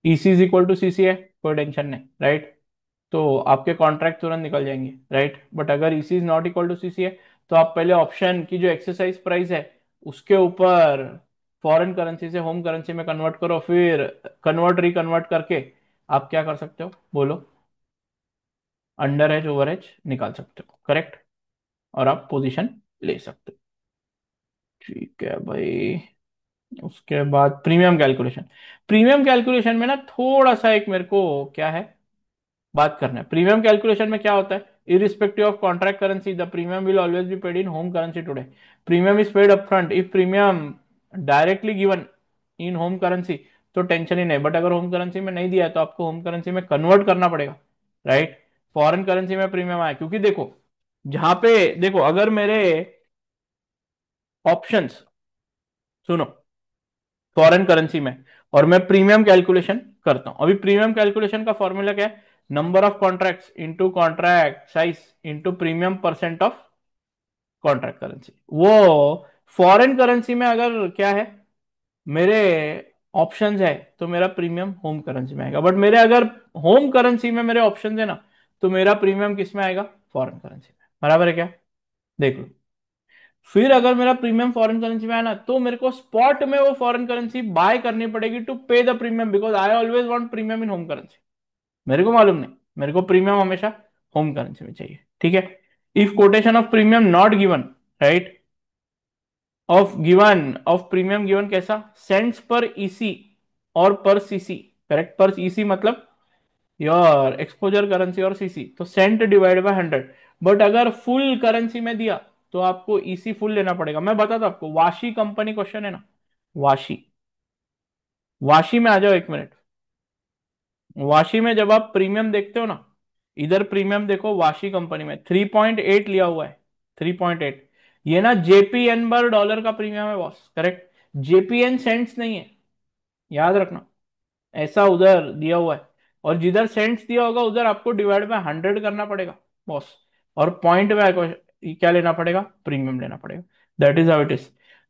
EC is equal to CC है, कोई टेंशन नहीं, राइट, तो आपके कॉन्ट्रैक्ट तुरंत निकल जाएंगे, राइट। बट अगर EC is not equal to CC है तो आप पहले ऑप्शन की जो एक्सरसाइज प्राइस है उसके ऊपर फॉरेन करेंसी से होम करेंसी में कन्वर्ट करो, फिर कन्वर्ट रिकन्वर्ट करके आप क्या कर सकते हो बोलो, अंडर एज ओवर एज निकाल सकते हो, करेक्ट। और आप पोजीशन ले सकते हो। ठीक है भाई। उसके बाद प्रीमियम कैलकुलेशन। प्रीमियम कैलकुलेशन में ना थोड़ा सा एक मेरे को क्या है बात करना है। प्रीमियम कैलकुलेशन में क्या होता है, irrespective of contract currency the premium will always be paid in home currency today. Premium is paid upfront if premium directly given in home currency तो टेंशन ही नहीं, बट अगर होम करेंसी में नहीं दिया है तो आपको होम करेंसी में कन्वर्ट करना पड़ेगा, राइट। फॉरेन करेंसी में प्रीमियम आया क्योंकि देखो, जहां पे देखो अगर मेरे ऑप्शंस सुनो फॉरेन करेंसी में और मैं प्रीमियम कैलकुलेशन करता हूं, अभी प्रीमियम कैलकुलेशन का फॉर्मूला क्या है, number of contracts into contract size into premium percent of contract currency. वो फॉरेन करेंसी में अगर क्या है मेरे ऑप्शंस है तो मेरा प्रीमियम होम करेंसी में आएगा, बट मेरे अगर होम करेंसी में मेरे ऑप्शंस है ना तो मेरा प्रीमियम किस में आएगा, फॉरेन करेंसी में। बराबर है क्या, देख लो। फिर अगर मेरा प्रीमियम फॉरेन करेंसी में आया ना तो मेरे को स्पॉट में वो फॉरेन करेंसी बाय करनी पड़ेगी टू पे the premium, because I always want premium in home currency. मेरे को मालूम नहीं, मेरे को प्रीमियम हमेशा होम करेंसी में चाहिए, ठीक है। If quotation of premium not given, right, of given of premium given कैसा, सेंट्स पर ईसी और पर सीसी, करेक्ट। पर ईसी मतलब योर एक्सपोजर करेंसी और सीसी, तो सेंट डिवाइड बाय 100। बट अगर फुल करेंसी में दिया तो आपको ईसी फुल लेना पड़ेगा। मैं बताता हूं आपको, वाशी कंपनी क्वेश्चन है ना, वाशी, वाशी में आ जाओ एक मिनट। वाशी में जब आप प्रीमियम देखते हो ना, इधर प्रीमियम देखो वाशी कंपनी में 3.8 लिया हुआ है, 3.8। ये ना जेपीएन पर डॉलर का प्रीमियम है बॉस, करेक्ट। जेपीएन सेंट्स नहीं है, याद रखना, ऐसा उधर दिया हुआ है। और जिधर सेंट्स दिया होगा उधर आपको डिवाइड बाय 100 करना पड़ेगा बॉस। और पॉइंट में क्या लेना पड़ेगा, प्रीमियम लेना पड़ेगा। That is how it is.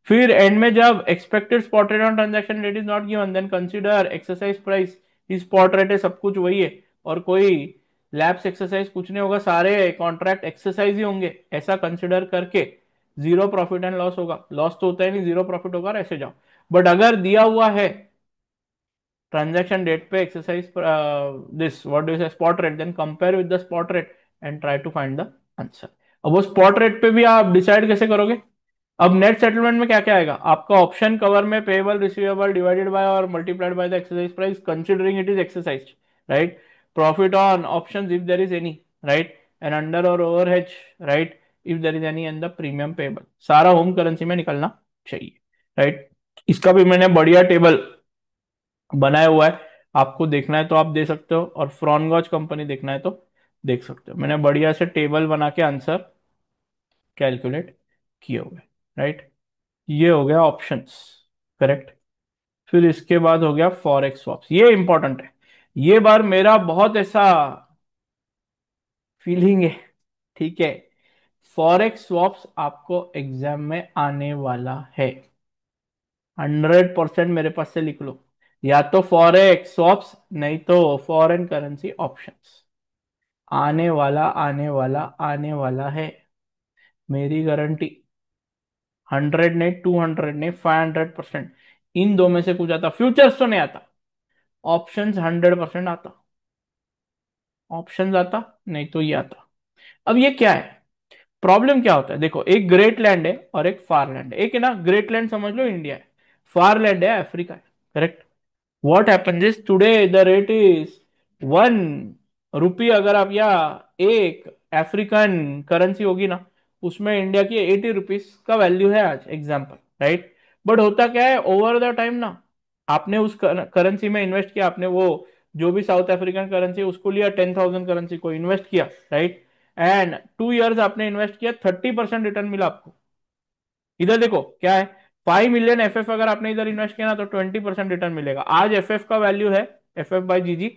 फिर एंड में जब expected spot rate on transaction rate is not given then consider exercise price. Spot rate है, सब कुछ वही है, और कोई लैप्स एक्सरसाइज कुछ नहीं होगा, सारे कॉन्ट्रैक्ट एक्सरसाइज ही होंगे, ऐसा कंसिडर करके जीरो प्रॉफिट एंड लॉस होगा। लॉस तो होता है नहीं, जीरो प्रॉफिट होगा, और ऐसे जाओ। बट अगर दिया हुआ है transaction date पे exercise this what do you say spot rate, then compare with the spot rate and try to find the answer। अब वो spot rate पे भी आप डिसाइड कैसे करोगे। अब नेट सेटलमेंट में क्या क्या आएगा आपका, ऑप्शन कवर में पेएबल रिसीवेबल डिवाइडेड बाय और multiplied by the exercise price considering it is exercise, right. Profit on option if there is any, right, and under और over hedge, right, if there is any, and the premium payable, सारा होम करेंसी में निकलना चाहिए, राइट। इसका भी मैंने बढ़िया टेबल बनाया हुआ है, आपको देखना है तो आप दे सकते हो, और फ्रॉनगॉच कंपनी देखना है तो देख सकते हो। मैंने बढ़िया से टेबल बना के आंसर कैलकुलेट किए हुए, राइट। ये हो गया ऑप्शंस, करेक्ट। फिर इसके बाद हो गया फॉरेक्स स्वैप्स, ये इंपॉर्टेंट है। ये बार मेरा बहुत ऐसा फीलिंग है, ठीक है। फॉरेक्स स्वैप्स आपको एग्जाम में आने वाला है, 100% मेरे पास से लिख लो। या तो फॉरेक्स स्वैप्स, नहीं तो फॉरेन करेंसी ऑप्शंस। आने वाला आने वाला आने वाला है, मेरी गारंटी। 100 नहीं, 200 नहीं, 500%। इन दो में से कुछ आता, फ्यूचर्स तो नहीं आता, ऑप्शंस 100% आता, ऑप्शंस आता, नहीं तो ये आता। अब ये क्या है, प्रॉब्लम क्या होता है, देखो एक ग्रेट लैंड है और एक फार लैंड है। एक है ना ग्रेट लैंड समझ लो इंडिया है, फार लैंड है अफ्रीका है, correct. What happens is today the rate is 1 रुपी। अगर आप या एक अफ्रीकन करेंसी होगी ना, उसमें इंडिया की 80 रुपीज का वैल्यू है आज, एग्जाम्पल, राइट। बट होता क्या है ओवर द टाइम ना, आपने उस करेंसी में इन्वेस्ट किया, आपने वो जो भी साउथ अफ्रीकन करेंसी उसको लिया, 10,000 करेंसी को इन्वेस्ट किया, राइट। एंड 2 इयर्स आपने इन्वेस्ट किया, 30% रिटर्न मिला आपको। इधर देखो क्या है, 5 मिलियन एफ अगर आपने इधर इन्वेस्ट किया ना तो 20% रिटर्न मिलेगा। आज एफ का वैल्यू है, FF/GG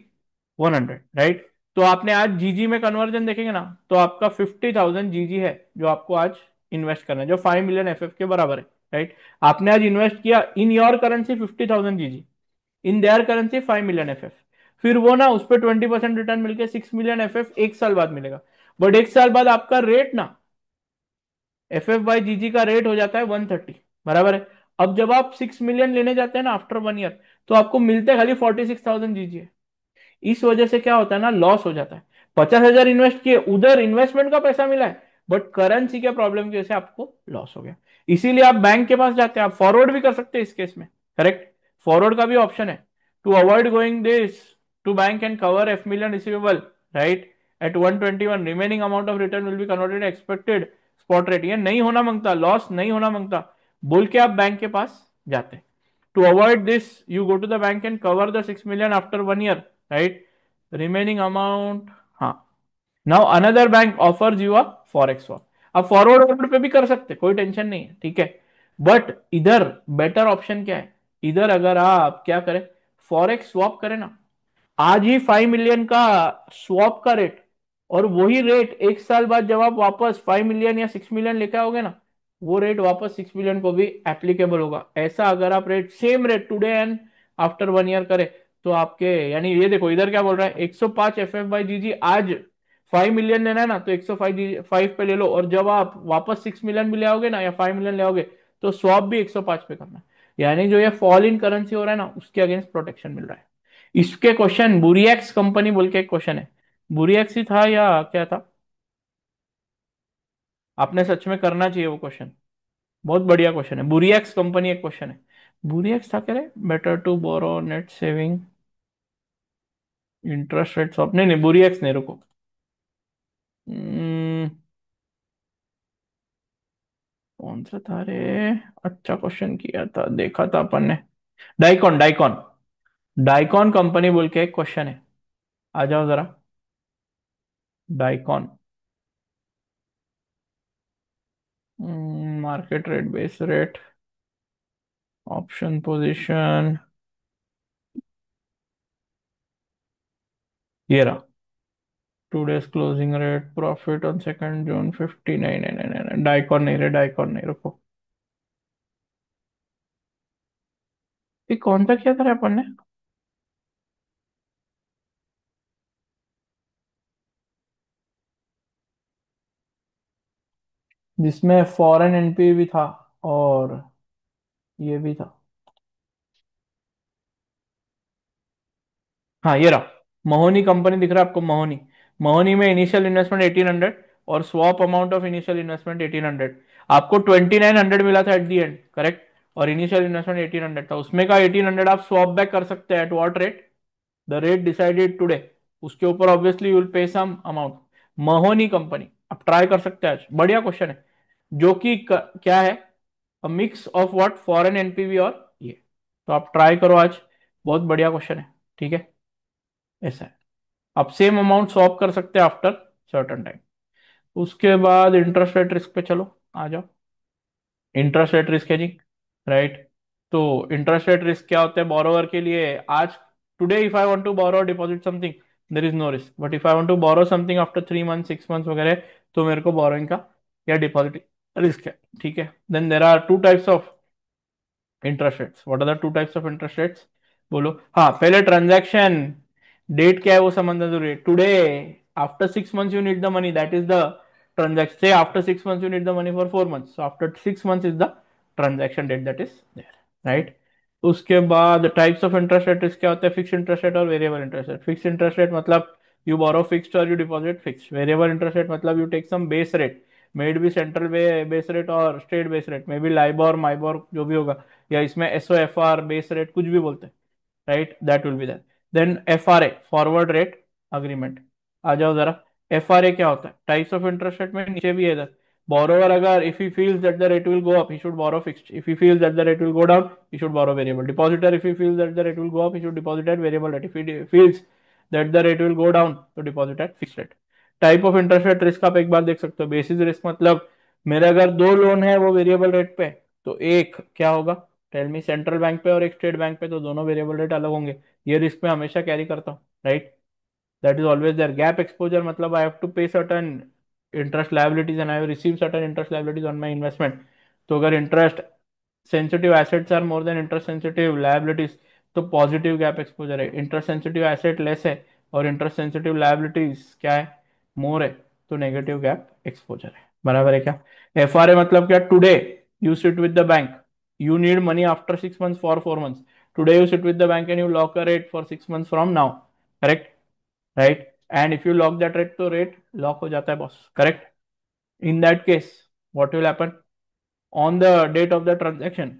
100, राइट। तो आपने आज जीजी में कन्वर्जन देखेंगे ना तो आपका 50,000 जीजी है जो आपको आज इन्वेस्ट करना है, जो 5 मिलियन एफ के बराबर है, राइट। आपने आज इन्वेस्ट किया इन योर करेंसी 50,000 जीजी, in their currency 5 million F. फिर वो ना उस पर 20% रिटर्न मिलकर 6 मिलियन एफ एक साल बाद मिलेगा। बट एक साल बाद आपका रेट ना, FF/GG का रेट हो जाता है 130, बराबर है। अब जब आप 6 मिलियन लेने जाते हैं ना आफ्टर 1 ईयर, तो आपको मिलते खाली 46,000 जीजी है। इस वजह से क्या होता है ना, लॉस हो जाता है। 50,000 इन्वेस्ट किए, उधर इन्वेस्टमेंट का पैसा मिला है, बट करेंसी के प्रॉब्लम की वजह से आपको लॉस हो गया। इसीलिए आप बैंक के पास जाते हैं, आप फॉरवर्ड भी कर सकते हैं इस केस में। करेक्ट, फॉरवर्ड का भी ऑप्शन है। To avoid going this to bank and cover F million receivable, right, at 121 remaining amount of return will be converted expected spot rate. ये नहीं होना मांगता, लॉस नहीं होना मांगता, बोल के आप बैंक के पास जाते हैं। To avoid this, you go to the bank and cover the 6 million after 1 year, right? Remaining amount, हाँ। Now another bank offers you a forex swap। आप फॉरवर्ड ऑर्डर पे भी कर सकते, कोई टेंशन नहीं है, ठीक है। बट इधर बेटर ऑप्शन क्या है, इधर अगर आप क्या करें, फॉरेक्स स्वैप करें ना, आज ही 5 मिलियन का स्वैप का रेट, और वही रेट एक साल बाद जब आप वापस 5 मिलियन या 6 मिलियन लेके आओगे ना, वो रेट वापस 6 मिलियन को भी एप्लीकेबल होगा। ऐसा अगर आप rate same rate today and after 1 year करें, तो आपके, यानी ये देखो इधर क्या बोल रहा है, 105 एफ एफ बाई जी जी, आज 5 मिलियन लेना है ना तो 105 फाइव पे ले लो, और जब आप वापस 6 मिलियन भी ले आओगे ना या 5 मिलियन ले आओगे, तो स्वैप भी 105 पे करना है। यानी जो ये फॉल इन करेंसी हो रहा है ना, उसके अगेंस्ट प्रोटेक्शन मिल रहा है। इसके क्वेश्चन बुरियक्स कंपनी बोल के एक क्वेश्चन है, बुरियक्स ही था या क्या था, आपने सच में करना चाहिए वो क्वेश्चन, बहुत बढ़िया क्वेश्चन है। बुरियक्स कंपनी एक क्वेश्चन है, बुरियक्स था, कह रहे better to borrow net saving interest rate swap, नहीं नहीं बुरियक्स नहीं, रुको। हम्म, कौन सा था रे, अच्छा क्वेश्चन किया था, देखा था अपन ने। डाइकॉन, डाइकॉन, डाइकॉन कंपनी बोल के एक क्वेश्चन है, आ जाओ जरा। Daikon, market rate, base rate, option position, ये रहा। Today's closing rate, profit on 2 जून 50, नहीं नहीं नहीं नहीं, डाइकॉन नहीं रे, डाइकॉन नहीं, रुको। ये कौन सा किया था रे अपन ने, जिसमें फॉरेन एनपी भी था और ये भी था। हाँ ये रहा, मोहनी कंपनी दिख रहा है आपको, मोहनी। मोहनी में इनिशियल इन्वेस्टमेंट 1800 और swap amount of initial investment 1800। आपको 2900 मिला था एट दी एंड, करेक्ट, और इनिशियल इन्वेस्टमेंट 1800 था, उसमें का 1800 आप स्वैप बैक कर सकते हैं। At what rate, the rate decided today, उसके ऊपर obviously you will pay some amount. Mahoney company, आप ट्राई कर सकते हैं आज, बढ़िया क्वेश्चन है। जो कि क्या है, mix of what, foreign NPV और ये, तो आप ट्राई करो आज, बहुत बढ़िया क्वेश्चन है, ठीक है। ऐसा है, आप सेम अमाउंट स्वैप कर सकते हैं आफ्टर सर्टन टाइम। उसके बाद इंटरेस्ट रेट रिस्क पे चलो, आ जाओ। Interest rate risk hedging, right. तो इंटरेस्ट रेट रिस्क क्या होता है बोरोवर के लिए, आज today if I want to borrow deposit something, there is no risk, but if I want to borrow something after 3 month 6 month वगैरह, तो मेरे को बोरोइंग का या डिपॉजिट रिस्क है, ठीक है। Then there are two types of interest rates. What are the two types of interest rates, बोलो। हाँ, पहले ट्रांजैक्शन डेट क्या है वो समझना जरूरी है। Today, after 6 months you need the money, that is the transaction. Say after 6 months you need the money for 4 months, so after 6 months is the transaction date that is there, right? उसके बाद टाइप्स ऑफ इंटरेस्ट रेट क्या होता है, फिक्स इंटरेस्ट रेट और variable interest rate. Fix interest rate मतलब यू बोरो फिक्स्ड और you deposit fix. Variable interest rate मतलब you take some base rate, maybe central base rate और state base rate, maybe LIBOR MIBOR जो भी होगा, या इसमें S O F R base rate कुछ भी बोलते हैं, right, that will be that. Then F R A, forward rate agreement. आ जाओ जरा, एफ आर ए क्या होता है, टाइप्स ऑफ इंटरेस्ट रेट में नीचे भी है इधर। बोरोवर अगर if he feels that the rate will go up, he should borrow fixed, if he feels that the rate will go down, he should borrow variable. Depositor, if he feels that the rate will go up, he should deposit at variable rate, if he feels that the rate will go down, तो deposit at fixed rate. Type of interest rate risk आप एक बार देख सकते हो। बेसिस रिस्क मतलब मेरे अगर दो लोन है वो वेरिएबल रेट पे, तो एक क्या होगा, टेल मी, सेंट्रल बैंक पे और एक स्टेट बैंक पे, तो दोनों वेरिएबल रेट अलग होंगे। ये रिस्क मैं हमेशा कैरी करता हूँ, right, that is always there. Gap exposure मतलब I have to pay certain interest liabilities and I have received certain interest liabilities on my investment. तो अगर interest sensitive assets are more than interest sensitive liabilities, तो पॉजिटिव गैप एक्सपोजर है। इंटरेस्ट सेंसिटिव एसेट लेस है और इंटरेस्ट सेंसिटिव लाइबिलिटीज क्या है, मोर है, तो नेगेटिव गैप एक्सपोजर है। बराबर है क्या। एफ आर ए मतलब क्या, today you sit with the bank, you need money after 6 months for 4 months, today you sit with the bank and you lock a rate for 6 months from now, correct, right. And if you lock that rate तो रेट लॉक हो जाता है boss, correct. In that case what will happen on the date of the transaction,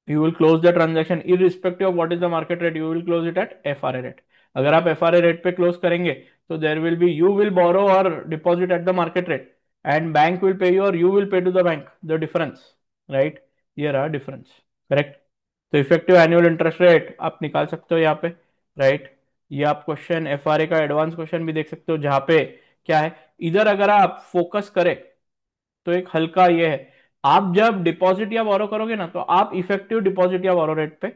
you will close the transaction irrespective of what is the market rate, you will close it at FRA rate. अगर आप FRA rate पे close करेंगे तो there will be, you will borrow or deposit at the market rate and bank will pay you or you will pay to the bank the difference, right. ये रहा difference, correct. तो इफेक्टिव एनुअल इंटरेस्ट रेट आप निकाल सकते हो यहाँ पे, राइट. ये आप क्वेश्चन FRA का एडवांस क्वेश्चन भी देख सकते हो जहाँ पे क्या है. इधर अगर आप फोकस करें तो एक हल्का ये है, आप जब डिपॉजिट या बोरो करोगे ना तो आप इफेक्टिव डिपॉजिट या बोरो रेट पे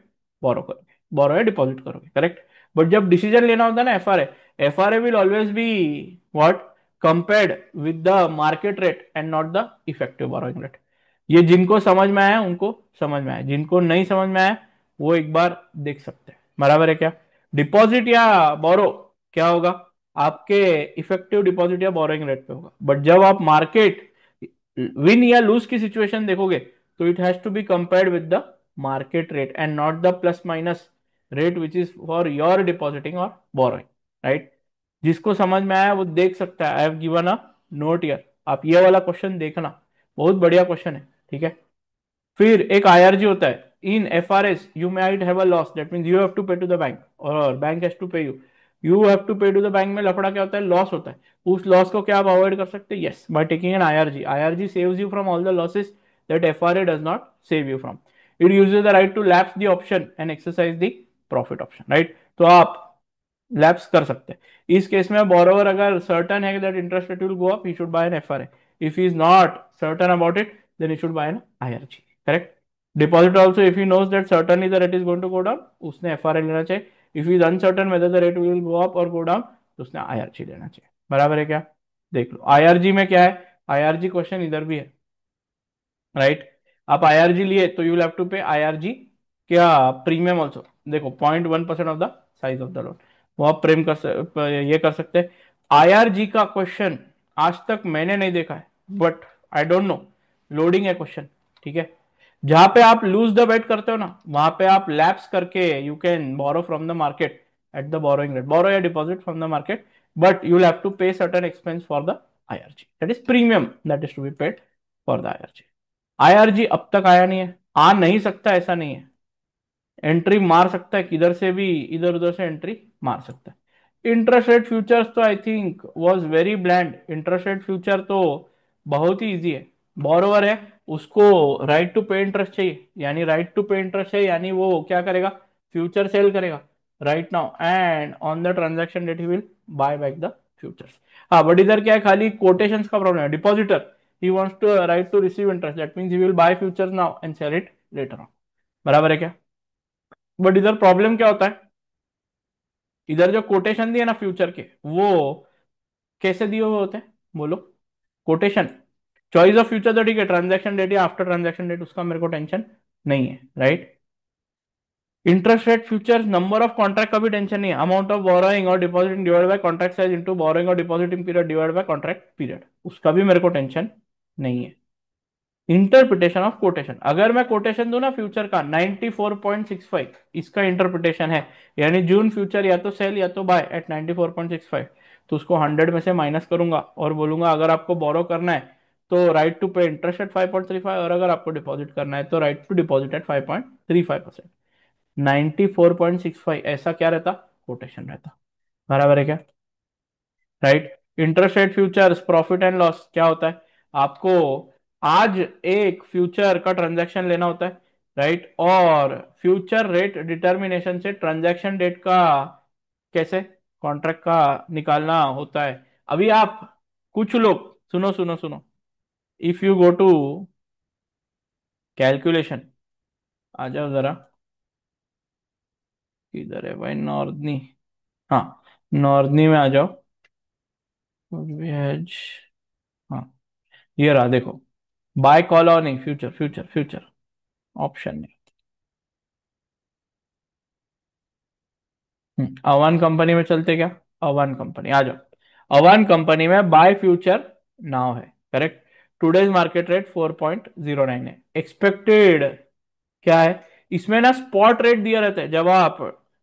बोरो करोगे, बोरो या डिपॉजिट करोगे, करेक्ट. बट जब डिसीजन लेना होता है ना FRA will always be what, compared with the market rate and not the effective borrowing rate. ये जिनको समझ में आया उनको समझ में आया, जिनको नहीं समझ में आया वो एक बार देख सकते हैं, बराबर है क्या. डिपॉजिट या बोरो क्या होगा, आपके इफेक्टिव डिपॉजिट या बोरोइंग रेट पे होगा. बट जब आप मार्केट विन या लूज की सिचुएशन देखोगे तो it has to be compared with the market rate and not the plus minus rate which is for your depositing और बोरोइंग, राइट. जिसको समझ में आया वो देख सकता है. I have given a note here, आप ये वाला क्वेश्चन देखना, बहुत बढ़िया क्वेश्चन है, ठीक है. फिर एक आईआरजी होता है. In FRS you might have a loss, that means you have to pay to the bank और bank has to pay you. You have to pay to the bank में लफड़ा क्या होता है, लॉस होता है. उस लॉस को क्या आप अवॉइड कर सकते हैं, yes, by taking an IRG. IRG saves you from all the losses that FRA does not save you from. It uses the right to lapse the option and exercise the profit option, right. तो आप लैप्स कर सकते हैं. इस केस में बोरोवर अगर सर्टन है that interest rate will go up, he should buy an FRA. If he is not certain about it then he should buy an IRG, correct. Deposit also if he knows that certainly the rate is going to go down, उसने एफआरए लेना चाहिए. If he is uncertain whether the rate will go up और गो डाउन तो उसने आईआरजी लेना चाहिए, बराबर है क्या. देख लो आईआरजी में क्या है, आईआरजी क्वेश्चन इधर भी है, राइट. आप आईआरजी लिए तो यू विल हैव टू पे आईआरजी क्या प्रीमियम ऑल्सो. देखो 0.1% of the size of the loan, वो आप प्रेम ये कर सकते हैं. आईआरजी का क्वेश्चन आज तक मैंने नहीं देखा है, but I don't know, loading है क्वेश्चन, ठीक है. जहां पे आप लूज द बेट करते हो ना वहां पे आप लैप्स करके you can borrow from the market at the borrowing rate, borrow या deposit from the market, but you will have to pay certain expense for the IRG, that is premium that is to be paid for the IRG. IRG अब तक आया नहीं है, आ नहीं सकता ऐसा नहीं है. एंट्री मार सकता है किधर से भी, इधर उधर से एंट्री मार सकता है. इंटरेस्ट रेट फ्यूचर्स तो I think was very bland. Interest rate future तो बहुत ही इजी है. बोरोवर है, उसको राइट टू पे इंटरेस्ट चाहिए, यानी राइट टू पे इंटरेस्ट है, यानी वो क्या करेगा, फ्यूचर सेल करेगा right now and on the transaction date he will buy back the futures. हाँ बट इधर क्या है, खाली कोटेशंस का प्रॉब्लम है. Depositor he wants to right to receive interest, that means he will buy futures now and sell it later on, बराबर है क्या. बट इधर प्रॉब्लम क्या होता है, इधर जो कोटेशन दिए ना फ्यूचर के वो कैसे दिए हुए होते हैं बोलो. कोटेशन चॉइस ऑफ फ्यूचर तो ठीक है, ट्रांजैक्शन डेट या आफ्टर ट्रांजैक्शन डेट उसका मेरे को टेंशन नहीं है, right. Interest rate future number of contract का भी टेंशन नहीं है. अमाउंट ऑफ बोरोइंग और depositing divide by contract size into borrowing और depositing period divide by contract period, उसका भी मेरे को टेंशन नहीं है. इंटरप्रिटेशन ऑफ कोटेशन, अगर मैं कोटेशन दूं ना फ्यूचर का 94.65, इसका इंटरप्रिटेशन है, यानी जून फ्यूचर या तो सेल या तो बाय एट 94.65, तो उसको 100 में से माइनस करूंगा और बोलूंगा अगर आपको बोरो करना है तो राइट टू पे इंटरेस्ट एट 5.35 और अगर आपको डिपॉजिट करना है तो राइट टू डिपॉजिट एट 5.35%. 94.65 ऐसा क्या रहता, कोटेशन रहता, बराबर है क्या, right. Interest rate futures profit and loss क्या होता है, आपको आज एक फ्यूचर का ट्रांजैक्शन लेना होता है, राइट. और फ्यूचर रेट डिटर्मिनेशन से ट्रांजैक्शन डेट का कैसे कॉन्ट्रैक्ट का निकालना होता है. अभी आप कुछ लोग सुनो सुनो सुनो, if you go to calculation, आ जाओ जरा, किधर है भाई नॉर्दनी, हाँ नॉर्दनी में आ जाओ. वेज, हाँ ये रहा देखो, बाय कॉल और नहीं, फ्यूचर फ्यूचर फ्यूचर ऑप्शन नहीं. अवान कंपनी में चलते क्या, अवान कंपनी आ जाओ. अवान कंपनी में बाय फ्यूचर नाउ है, करेक्ट. टुडेज मार्केट रेट 4.09 है. एक्सपेक्टेड क्या है, इसमें ना स्पॉट रेट दिया रहता है. जब आप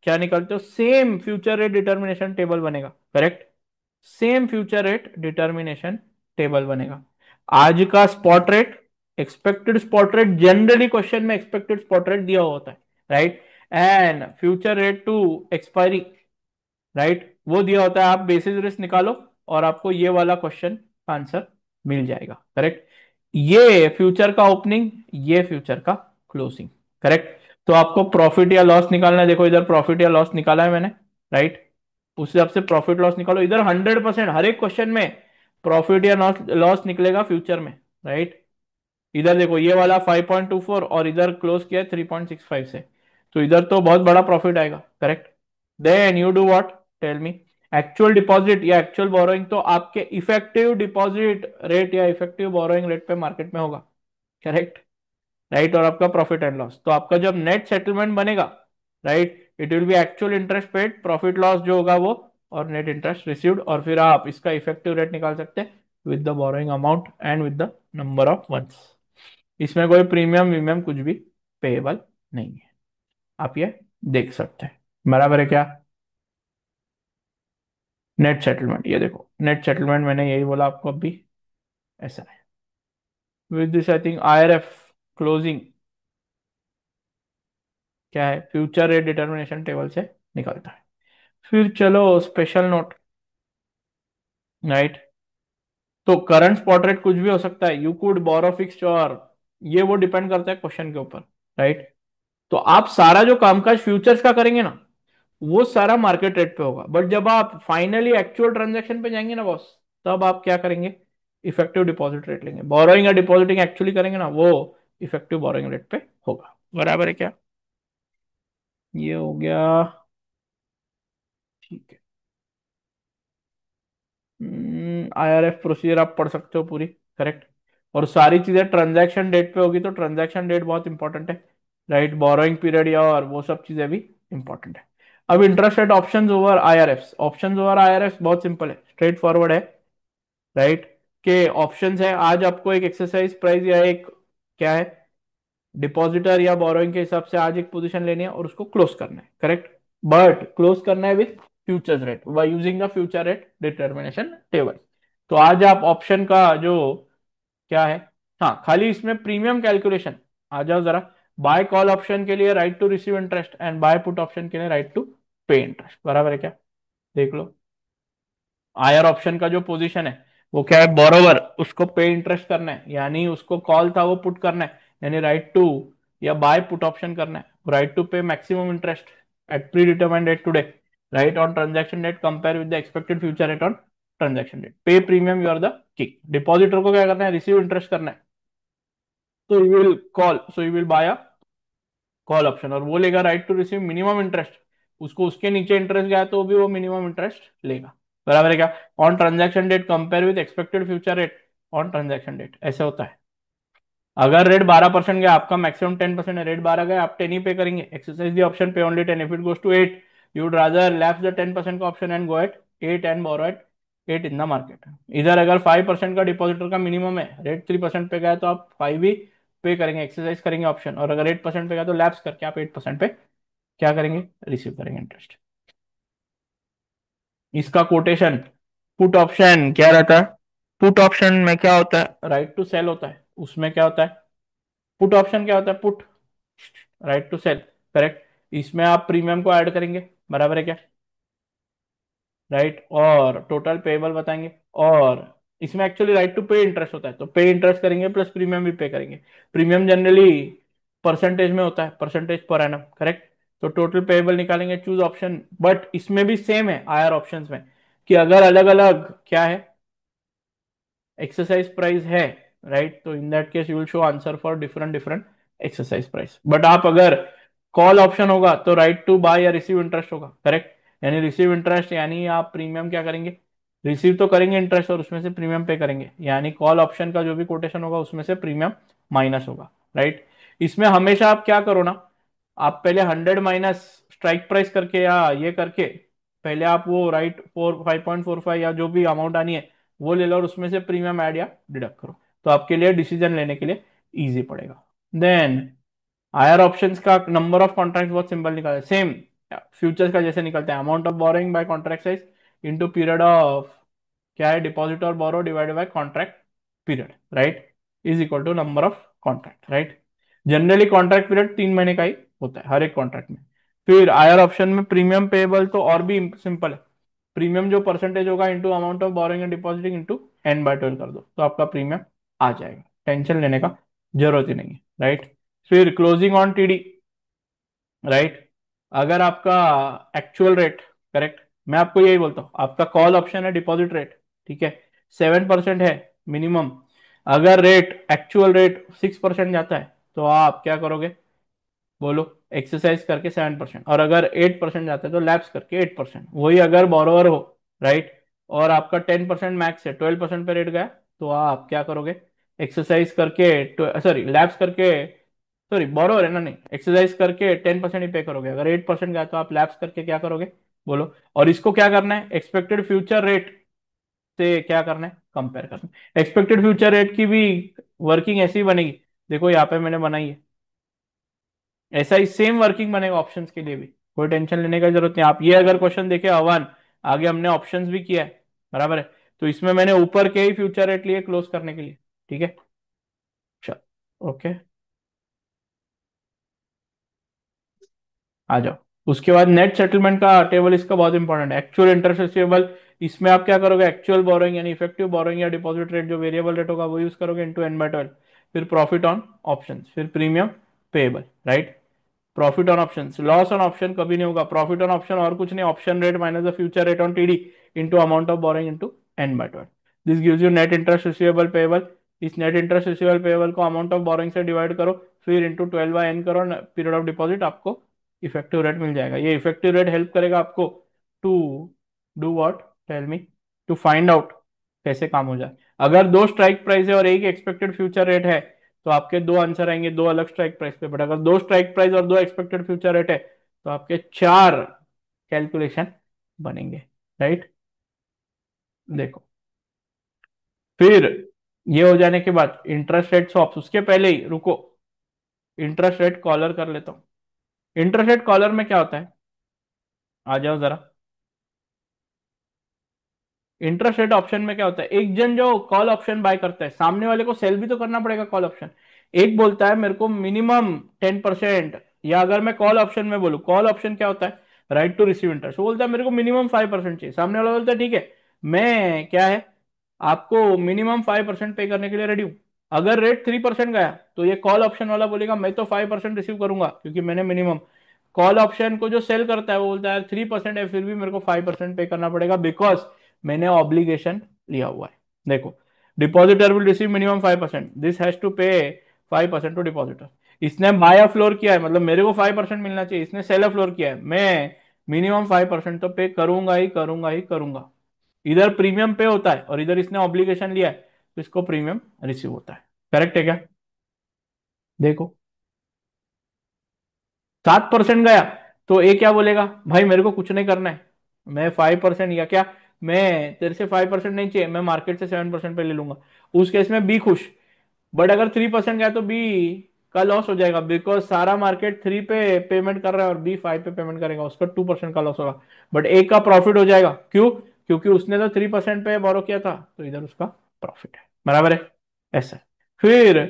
क्या निकालते हो same future rate determination table बनेगा, correct. Same future rate determination table बनेगा। आज का spot rate, expected spot rate, generally question में एक्सपेक्टेड स्पॉट रेट दिया हुआ होता है, right, and future rate to expiry, right, वो दिया होता है। आप बेसिस रिस्क निकालो और आपको ये वाला क्वेश्चन आंसर मिल जाएगा, करेक्ट। ये फ्यूचर का ओपनिंग, ये फ्यूचर का क्लोजिंग, करेक्ट। तो आपको प्रॉफिट या लॉस निकालना है, देखो इधर प्रॉफिट या लॉस निकाला है मैंने, राइट। उस हिसाब से प्रॉफिट लॉस निकालो। इधर 100% हर एक क्वेश्चन में प्रॉफिट या लॉस निकलेगा फ्यूचर में, राइट। इधर देखो ये वाला 5.24 और इधर क्लोज किया 3.65 से, तो इधर तो बहुत बड़ा प्रॉफिट आएगा, correct. Then you do what, tell me. Actual deposit या एक्चुअल बोरोइंग तो आपके इफेक्टिव डिपॉजिट रेट या इफेक्टिव बोरोइंग रेट पे मार्केट में होगा, करेक्ट, राइट। और आपका प्रॉफिट एंड लॉस, तो आपका जब नेट सेटलमेंट बनेगा, right, it will B actual interest paid, profit loss जो होगा वो, और नेट इंटरेस्ट रिसीव्ड, और फिर आप इसका इफेक्टिव रेट निकाल सकते हैं with the borrowing amount and with the number of months. इसमें कोई प्रीमियम वीमियम कुछ भी पेएबल नहीं है, आप ये देख सकते हैं, बराबर है क्या। नेट सेटलमेंट, ये देखो नेट सेटलमेंट मैंने यही बोला आपको अभी, ऐसा है। With this I think IRF closing क्या है, फ्यूचर रेट डिटर्मिनेशन टेबल से निकलता है। फिर चलो स्पेशल नोट, राइट। तो करंट स्पॉट रेट कुछ भी हो सकता है, यू कुड बोरो फिक्स्ड, और ये वो डिपेंड करता है क्वेश्चन के ऊपर, राइट। तो आप सारा जो कामकाज फ्यूचर्स का करेंगे ना, वो सारा मार्केट रेट पे होगा, बट जब आप फाइनली एक्चुअल ट्रांजैक्शन पे जाएंगे ना बॉस, तब आप क्या करेंगे, इफेक्टिव डिपॉजिट रेट लेंगे। बोरोइंग या डिपॉजिटिंग एक्चुअली करेंगे ना, वो इफेक्टिव बोरोइंग रेट पे होगा, बराबर है क्या। ये हो गया, ठीक है। आईआरएफ प्रोसीजर आप पढ़ सकते हो पूरी, करेक्ट। और सारी चीजें ट्रांजैक्शन डेट पे होगी, तो ट्रांजैक्शन डेट बहुत इंपॉर्टेंट है, राइट। बोरोइंग पीरियड या और वो सब चीजें भी इंपॉर्टेंट है। अब interest rate options over IRF, options over IRF बहुत सिंपल है, स्ट्रेट फॉरवर्ड है, राइट। के ऑप्शंस है, आज आपको एक एक्सरसाइज प्राइस या एक क्या है, डिपॉजिटर या बोरोइंग के हिसाब से आज एक पोजीशन लेनी है और उसको क्लोज करना है, करेक्ट। बट क्लोज करना है with futures rate by using the future rate determination table. तो आज आप ऑप्शन का जो क्या है, हाँ, खाली इसमें प्रीमियम कैलकुलेशन, आ जाओ जरा। बाय कॉल ऑप्शन के लिए right to receive interest and buy put option के लिए राइट टू पे इंटरेस्ट, बराबर है क्या, देख लो। आयर ऑप्शन का जो पोजीशन है वो क्या है, बोरोवर, उसको पे इंटरेस्ट करना है, यानी उसको कॉल था वो पुट करना है, यानी राइट टू या बाय पुट ऑप्शन करना है, right to pay maximum interest at predetermined date today, right, on transaction date compare with the expected future rate on transaction date, pay premium you are the kick. Depositor को क्या करना है, रिसीव इंटरेस्ट करना है, तो you will call, so you will buy a call option, और वो लेगा right to receive minimum interest, उसको उसके नीचे इंटरेस्ट गया तो भी वो मिनिमम इंटरेस्ट लेगा, बराबर है क्या। On transaction date compare with expected future rate on transaction date, ऐसे होता है। अगर रेट 12% गया, आपका मैक्सिमम 10% है, रेट 12 गया, आप 10 ही पे करेंगे, एक्सरसाइज दी ऑप्शन पे only 10, if it goes to 8 you would rather lapse the 10% का option and go at 8 and borrow at 8 in the market. इधर अगर 5% का डिपॉजिटर का मिनिमम है, रेट 3% पे गया तो आप 5 ही पे करेंगे, एक्सरसाइज करेंगे ऑप्शन, और अगर 8% पे गया तो लैप्स करके आप 8% पे क्या करेंगे, रिसीव करेंगे इंटरेस्ट। इसका कोटेशन, पुट ऑप्शन क्या रहता है, पुट ऑप्शन में क्या होता है, राइट टू सेल होता है, उसमें क्या होता है, पुट ऑप्शन क्या होता है, put, right to sell, correct. इसमें आप प्रीमियम को ऐड करेंगे, बराबर है क्या, राइट, और टोटल पेबल बताएंगे, और इसमें एक्चुअली राइट टू पे इंटरेस्ट होता है, तो पे इंटरेस्ट करेंगे प्लस प्रीमियम भी पे करेंगे। प्रीमियम जनरली परसेंटेज में होता है, परसेंटेज पर एनम, करेक्ट। तो टोटल पेबल निकालेंगे, चूज ऑप्शन, बट इसमें भी सेम है आयर ऑप्शंस में, कि अगर अलग अलग क्या है, एक्सरसाइज प्राइस है, राइट, तो इन that case you will show answer for different different exercise price. But आप अगर कॉल ऑप्शन होगा तो राइट टू बाय या रिसीव इंटरेस्ट होगा, करेक्ट। यानी रिसीव इंटरेस्ट, यानी आप प्रीमियम क्या करेंगे, रिसीव तो करेंगे इंटरेस्ट और उसमें से प्रीमियम पे करेंगे, यानी कॉल ऑप्शन का जो भी कोटेशन होगा उसमें से प्रीमियम माइनस होगा, राइट। इसमें हमेशा आप क्या करो ना, आप पहले 100 माइनस स्ट्राइक प्राइस करके या ये करके, पहले आप वो राइट 5.45 या जो भी अमाउंट आनी है वो ले लो, और उसमें से प्रीमियम ऐड या डिडक्ट करो, तो आपके लिए डिसीजन लेने के लिए इजी पड़ेगा। देन हायर ऑप्शंस का नंबर ऑफ कॉन्ट्रैक्ट बहुत सिंपल निकालते हैं, सेम फ्यूचर्स का जैसे निकलते हैं, amount of borrowing by contract size into period of क्या है, डिपॉजिट और borrow divided by contract period, right, is equal to number of contract, right. Generally contract period 3 महीने का ही होता है हर एक कॉन्ट्रैक्ट में। फिर आयर ऑप्शन में प्रीमियम पेएबल तो और भी सिंपल है। प्रीमियम जो परसेंटेज होगा into amount of borrowing and depositing into n/12 कर दो तो आपका प्रीमियम आ जाएगा। टेंशन लेने का जरूरत ही नहीं है, राइट। फिर क्लोजिंग ऑन टीडी, राइट। अगर आपका एक्चुअल रेट, करेक्ट, मैं आपको यही बोलता हूँ, आपका कॉल ऑप्शन है डिपॉजिट रेट, ठीक है, 7% है मिनिमम। अगर रेट एक्चुअल रेट 6% जाता है तो आप क्या करोगे, बोलो, एक्सरसाइज करके 7%, और अगर 8% जाता है तो लैप्स करके 8%। वही अगर बोरोवर हो, राइट, और आपका 10% मैक्स है, 12% पे रेट गया, तो आप क्या करोगे, एक्सरसाइज करके, सॉरी लैप्स करके, सॉरी बोरोवर है ना, नहीं, एक्सरसाइज करके 10% ही पे करोगे। अगर 8% गया तो आप लैप्स करके क्या करोगे, बोलो। और इसको क्या करना है, एक्सपेक्टेड फ्यूचर रेट से क्या करना है, कंपेयर करना है। एक्सपेक्टेड फ्यूचर रेट की भी वर्किंग ऐसी ही बनेगी, देखो यहाँ पे मैंने बनाई है, ऐसा ही सेम वर्किंग बनेगा ऑप्शंस के लिए भी, कोई टेंशन लेने का जरूरत नहीं। आप ये अगर क्वेश्चन देखे अवन, आगे हमने ऑप्शंस भी किया है, बराबर है, तो इसमें मैंने ऊपर के ही फ्यूचर रेट लिए क्लोज करने के लिए, ठीक है। चल, ओके, आ जाओ। उसके बाद नेट सेटलमेंट का टेबल इसका बहुत इंपॉर्टेंट है, एक्चुअल इंटरेस्ट रिसीवेबल। इसमें आप क्या करोगे, एक्चुअल बोरोइंग यानी इफेक्टिव बोरोइंग या डिपॉजिट रेट जो वेरिएबल रेट होगा वो यूज करोगे इंटू n/12। फिर प्रॉफिट ऑन ऑप्शन, फिर premium payable, right. Profit on option, loss on option कभी नहीं होगा। प्रॉफिट ऑन ऑप्शन और कुछ नहीं, option rate minus the future rate on TD into amount of borrowing into n/12। This gives you net interest receivable payable. इस नेट इंटरेस्ट रिसीवेबल पेएबल को अमाउंट ऑफ बोरोइंग से डिवाइड करो, फिर इंटू 12/n करो, पीरियड ऑफ डिपॉजिट, आपको इफेक्टिव रेट मिल जाएगा। ये इफेक्टिव रेट हेल्प करेगा आपको to do what, tell me, to find out कैसे काम हो जाए। अगर दो स्ट्राइक प्राइस है और एक एक्सपेक्टेड फ्यूचर रेट है तो आपके दो आंसर आएंगे, दो अलग स्ट्राइक प्राइस पे। बट अगर दो स्ट्राइक प्राइस और दो एक्सपेक्टेड फ्यूचर रेट है तो आपके चार कैलकुलेशन बनेंगे, राइट। देखो, फिर ये हो जाने के बाद इंटरेस्ट रेट स्वैप्स, उसके पहले ही रुको, इंटरेस्ट रेट कॉलर कर लेता हूं। इंटरेस्ट रेट कॉलर में क्या होता है, आ जाओ जरा। इंटरेस्ट रेट ऑप्शन में क्या होता है, एक जन जो कॉल ऑप्शन बाय करता है, सामने वाले को सेल भी तो करना पड़ेगा कॉल ऑप्शन। एक बोलता है मेरे को मिनिमम 10%, या अगर मैं कॉल ऑप्शन में बोलूं, कॉल ऑप्शन क्या होता है, राइट टू रिसीव इंटरेस्ट, वो बोलता है मेरे को मिनिमम 5% चाहिए। सामने वाला बोलता है ठीक है, मैं क्या है, आपको मिनिमम 5% पे करने के लिए रेडी हूं। अगर रेट 3% गया तो ये कॉल ऑप्शन वाला बोलेगा मैं तो 5% रिसीव करूंगा क्योंकि मैंने मिनिमम। कॉल ऑप्शन को जो सेल करता है वो बोलता है 3% है, फिर भी मेरे को 5% पे करना पड़ेगा बिकॉज मैंने ऑब्लिगेशन लिया हुआ है। देखो, depositor will receive minimum 5%, this has to pay 5% to depositor. इसने बाय अ फ्लोर किया है, मतलब मेरे को 5% मिलना चाहिए, इसने सेल अ फ्लोर किया है, मैं मिनिमम 5% तो पे करूंगा ही करूंगा ही करूंगा। इधर प्रीमियम पे होता है और इधर इसने ऑब्लिगेशन लिया है तो इसको प्रीमियम रिसीव होता है। करेक्ट है क्या, देखो 7% गया तो ए क्या बोलेगा, भाई मेरे को कुछ नहीं करना है, मैं 5% या क्या, मैं तेरे से 5% नहीं चाहिए, मैं मार्केट से 7% पे ले लूंगा। उस केस में बी खुश। बट अगर 3% गया तो बी का लॉस हो जाएगा बिकॉज सारा मार्केट 3 पे पेमेंट कर रहा है और बी 5 पे पेमेंट करेगा, उसका 2% का लॉस होगा। बट ए का प्रॉफिट हो जाएगा, क्यों, क्योंकि उसने तो 3% पे बोरो किया था तो इधर उसका प्रॉफिट है, बराबर है, ऐसा। फिर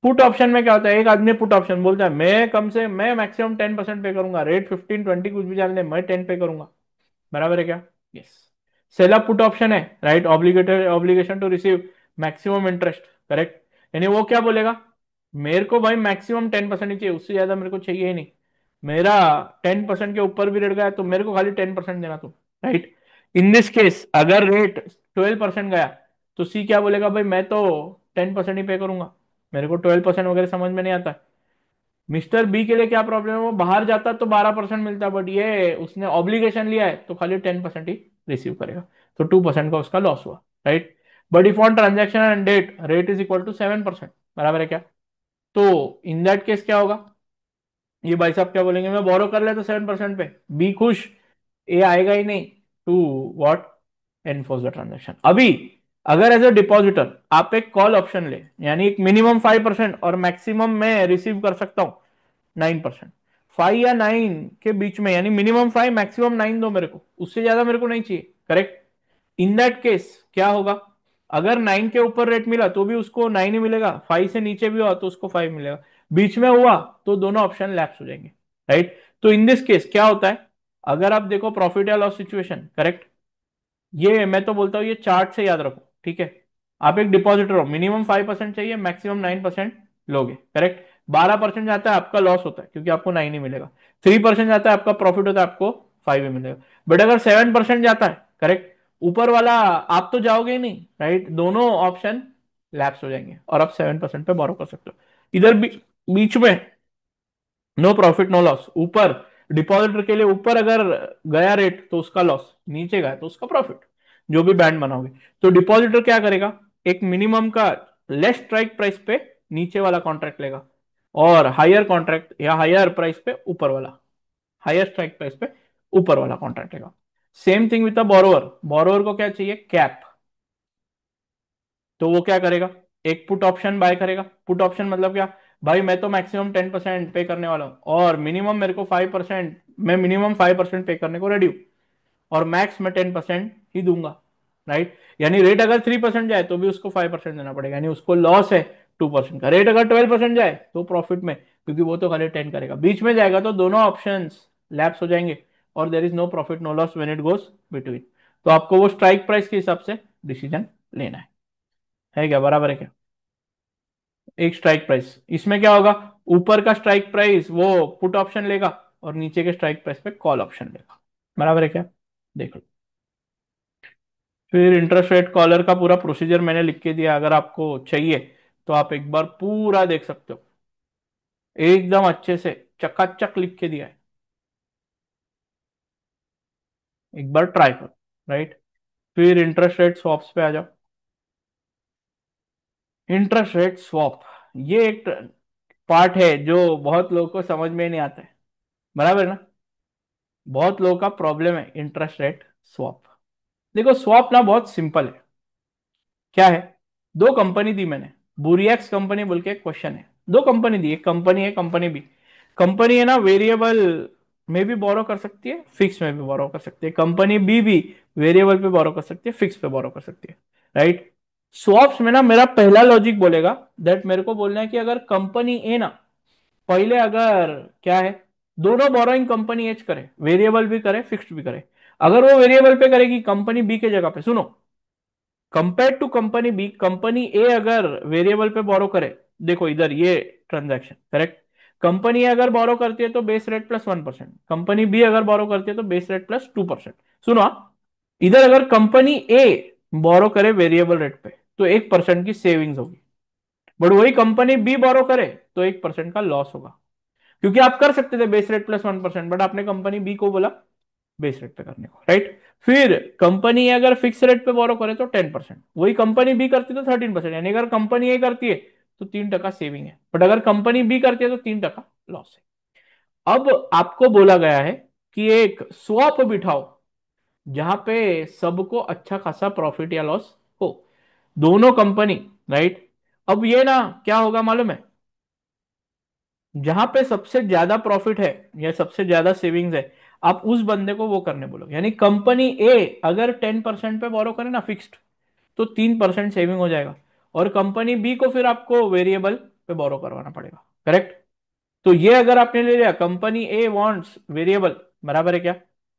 पुट ऑप्शन में क्या होता है, एक आदमी पुट ऑप्शन बोलता है मैं मैक्सिमम 10% पे करूंगा, रेट 15-20 कुछ भी जान ले, मैं 10 पे करूंगा, बराबर है क्या, yes. Sell up put option है, right, obligated obligation to receive maximum interest, correct. यानी वो क्या बोलेगा, मेरे को भाई मैक्सिमम 10% ही चाहिए, उससे ज्यादा मेरे को चाहिए ही नहीं। मेरा 10% के ऊपर भी रेट गया तो मेरे को खाली 10% देना तुम, राइट। इन दिस केस अगर रेट 12% गया तो सी क्या बोलेगा, भाई मैं तो 10% ही पे करूंगा, मेरे को 12% वगैरह समझ में नहीं आता। मिस्टर बी के लिए क्या प्रॉब्लम है, वो बाहर जाता तो 12% मिलता, बट ये उसने ऑब्लिगेशन लिया है तो खाली 10% ही रिसीव करेगा, तो 2% का उसका लॉस हुआ, right. But if on transaction end date rate is equal to 7%, बराबर है क्या, तो इन दैट केस क्या होगा, ये भाई साहब क्या बोलेंगे, मैं बोरो कर लेता 7% पे, बी खुश, ए आएगा ही नहीं to what, enforce the transaction. अभी अगर एज ए डिपॉजिटर आप एक कॉल ऑप्शन ले, यानी एक मिनिमम 5% और मैक्सिमम मैं रिसीव कर सकता हूं 9%, 5 या 9 के बीच में, यानी मिनिमम 5 मैक्सिमम 9 दो मेरे को, उससे ज्यादा मेरे को नहीं चाहिए, करेक्ट। इन दैट केस क्या होगा, अगर 9 के ऊपर रेट मिला तो भी उसको 9 ही मिलेगा, 5 से नीचे भी हुआ तो उसको 5 मिलेगा, बीच में हुआ तो दोनों ऑप्शन लैप्स हो जाएंगे, राइट। तो इन दिस केस क्या होता है, अगर आप देखो प्रॉफिट या लॉस सिचुएशन, करेक्ट, ये मैं तो बोलता हूँ ये चार्ट से याद रखो, ठीक है। आप एक डिपॉजिटर हो, मिनिमम 5% चाहिए, मैक्सिमम 9% लोगे, करेक्ट। 12% जाता है आपका लॉस होता है क्योंकि आपको 9 ही मिलेगा, 3% जाता है आपका प्रॉफिट होता है, आपको 5 ही मिलेगा। बट अगर 7% जाता है, करेक्ट, ऊपर वाला आप तो जाओगे ही नहीं, राइट, दोनों ऑप्शन लैप्स हो जाएंगे और आप 7% पे बोरो कर सकते हो। इधर बीच में नो प्रॉफिट नो लॉस, ऊपर डिपॉजिटर के लिए ऊपर अगर गया रेट तो उसका लॉस, नीचे गया तो उसका प्रॉफिट, जो भी बैंड बनाओगे। तो डिपॉजिटर क्या करेगा, एक मिनिमम का लेस स्ट्राइक प्राइस पे नीचे वाला कॉन्ट्रैक्ट लेगा, और हायर कॉन्ट्रैक्ट या हायर प्राइस पे ऊपर वाला, हायर स्ट्राइक प्राइस पे ऊपर वाला कॉन्ट्रैक्ट लेगा। Same thing with the borrower, borrower को क्या चाहिए, कैप। तो वो क्या करेगा, एक पुट ऑप्शन बाय करेगा। पुट ऑप्शन मतलब क्या, भाई मैं तो मैक्सिमम 10% पे करने वाला हूं और मिनिमम मेरे को 5%, मैं मिनिमम 5% पे करने को रेडी हूं, और मैक्स मैं 10% ही दूंगा, राइट। यानी रेट अगर 3% जाए तो भी उसको 5% देना पड़ेगा, यानी उसको लॉस है 2% का। रेट अगर 12% जाए तो प्रॉफिट में, क्योंकि वो तो खाली 10 करेगा। बीच में जाएगा तो दोनों ऑप्शन लैप्स हो जाएंगे और there is no profit no loss when it goes between. तो आपको वो स्ट्राइक प्राइस के हिसाब से डिसीजन लेना है क्या, बराबर है क्या। एक स्ट्राइक प्राइस, इसमें क्या होगा, ऊपर का स्ट्राइक प्राइस वो पुट ऑप्शन लेगा और नीचे के स्ट्राइक प्राइस पे कॉल ऑप्शन लेगा, बराबर है क्या। देख लो, फिर इंटरेस्ट रेट कॉलर का पूरा प्रोसीजर मैंने लिख के दिया, अगर आपको चाहिए तो आप एक बार पूरा देख सकते हो, एकदम अच्छे से चकाचक लिख के दिया है, एक बार ट्राई करो, राइट। फिर इंटरेस्ट रेट स्वॉप्स पे आ जाओ। इंटरेस्ट रेट स्वॉप, ये एक पार्ट है जो बहुत लोगों को समझ में नहीं आता है, बराबर है ना। बहुत लोगों का प्रॉब्लम है इंटरेस्ट रेट स्वॉप। देखो स्वॉप ना बहुत सिंपल है, क्या है, दो कंपनी दी मैंने, बुरियक्स कंपनी बोल के एक क्वेश्चन है, दो कंपनी दी, एक कंपनी है कंपनी बी। कंपनी है ना वेरिएबल में भी बोरो कर सकती है, फिक्स में भी बोरो कर सकती है, कंपनी बी भी वेरिएबल पे बोरो कर सकती है, फिक्स पे बोरो कर सकती है, राइट। स्वॉप्स में ना मेरा पहला लॉजिक बोलेगा दैट मेरे को बोलना है कि अगर कंपनी ए ना पहले अगर क्या है, दोनों बोरोइंग कंपनी एच करे, वेरिएबल भी करे फिक्स्ड भी करे, अगर वो वेरिएबल पे करेगी कंपनी बी के जगह पे, सुनो, compare to company B, company A अगर वेरिएबल पे बोरो करे, देखो इधर ये ट्रांजैक्शन, करेक्ट, कंपनी ए अगर बोरो करती है तो base rate plus 1%, company B अगर बोरो करती है तो बेस रेट प्लस 2%। सुनो हाँ, इधर अगर कंपनी ए बोरो करे वेरिएबल रेट पे तो 1% की सेविंग्स होगी, बट वही कंपनी बी बोरो करे तो 1% का लॉस होगा, क्योंकि आप कर सकते थे बेस रेट प्लस 1%, बट आपने कंपनी बी को बोला बेस रेट पे करने को, राइट। फिर कंपनी अगर फिक्स रेट पे बोरो करे तो 10%, वही कंपनी बी करती है तो 13%, यानी अगर कंपनी ए करती है तो 3% सेविंग है, बट अगर कंपनी बी करती है तो 3% लॉस है। अब आपको बोला गया है कि एक स्वैप बिठाओ जहां पे सबको अच्छा खासा प्रॉफिट या लॉस हो, दोनों कंपनी, राइट। अब ये ना क्या होगा मालूम है, जहां पे सबसे ज्यादा प्रॉफिट है या सबसे ज्यादा सेविंग्स है, आप उस बंदे को वो करने बोलोगे, यानी कंपनी ए अगर 10% पे बोरो करे ना फिक्स्ड, तो 3% सेविंग हो जाएगा, और कंपनी बी को फिर आपको वेरिएबल पे बोरो करवाना पड़ेगा, करेक्ट। तो ये अगर आपने ले लिया कंपनी ए वांट्स वेरिएबल, बराबर है क्या।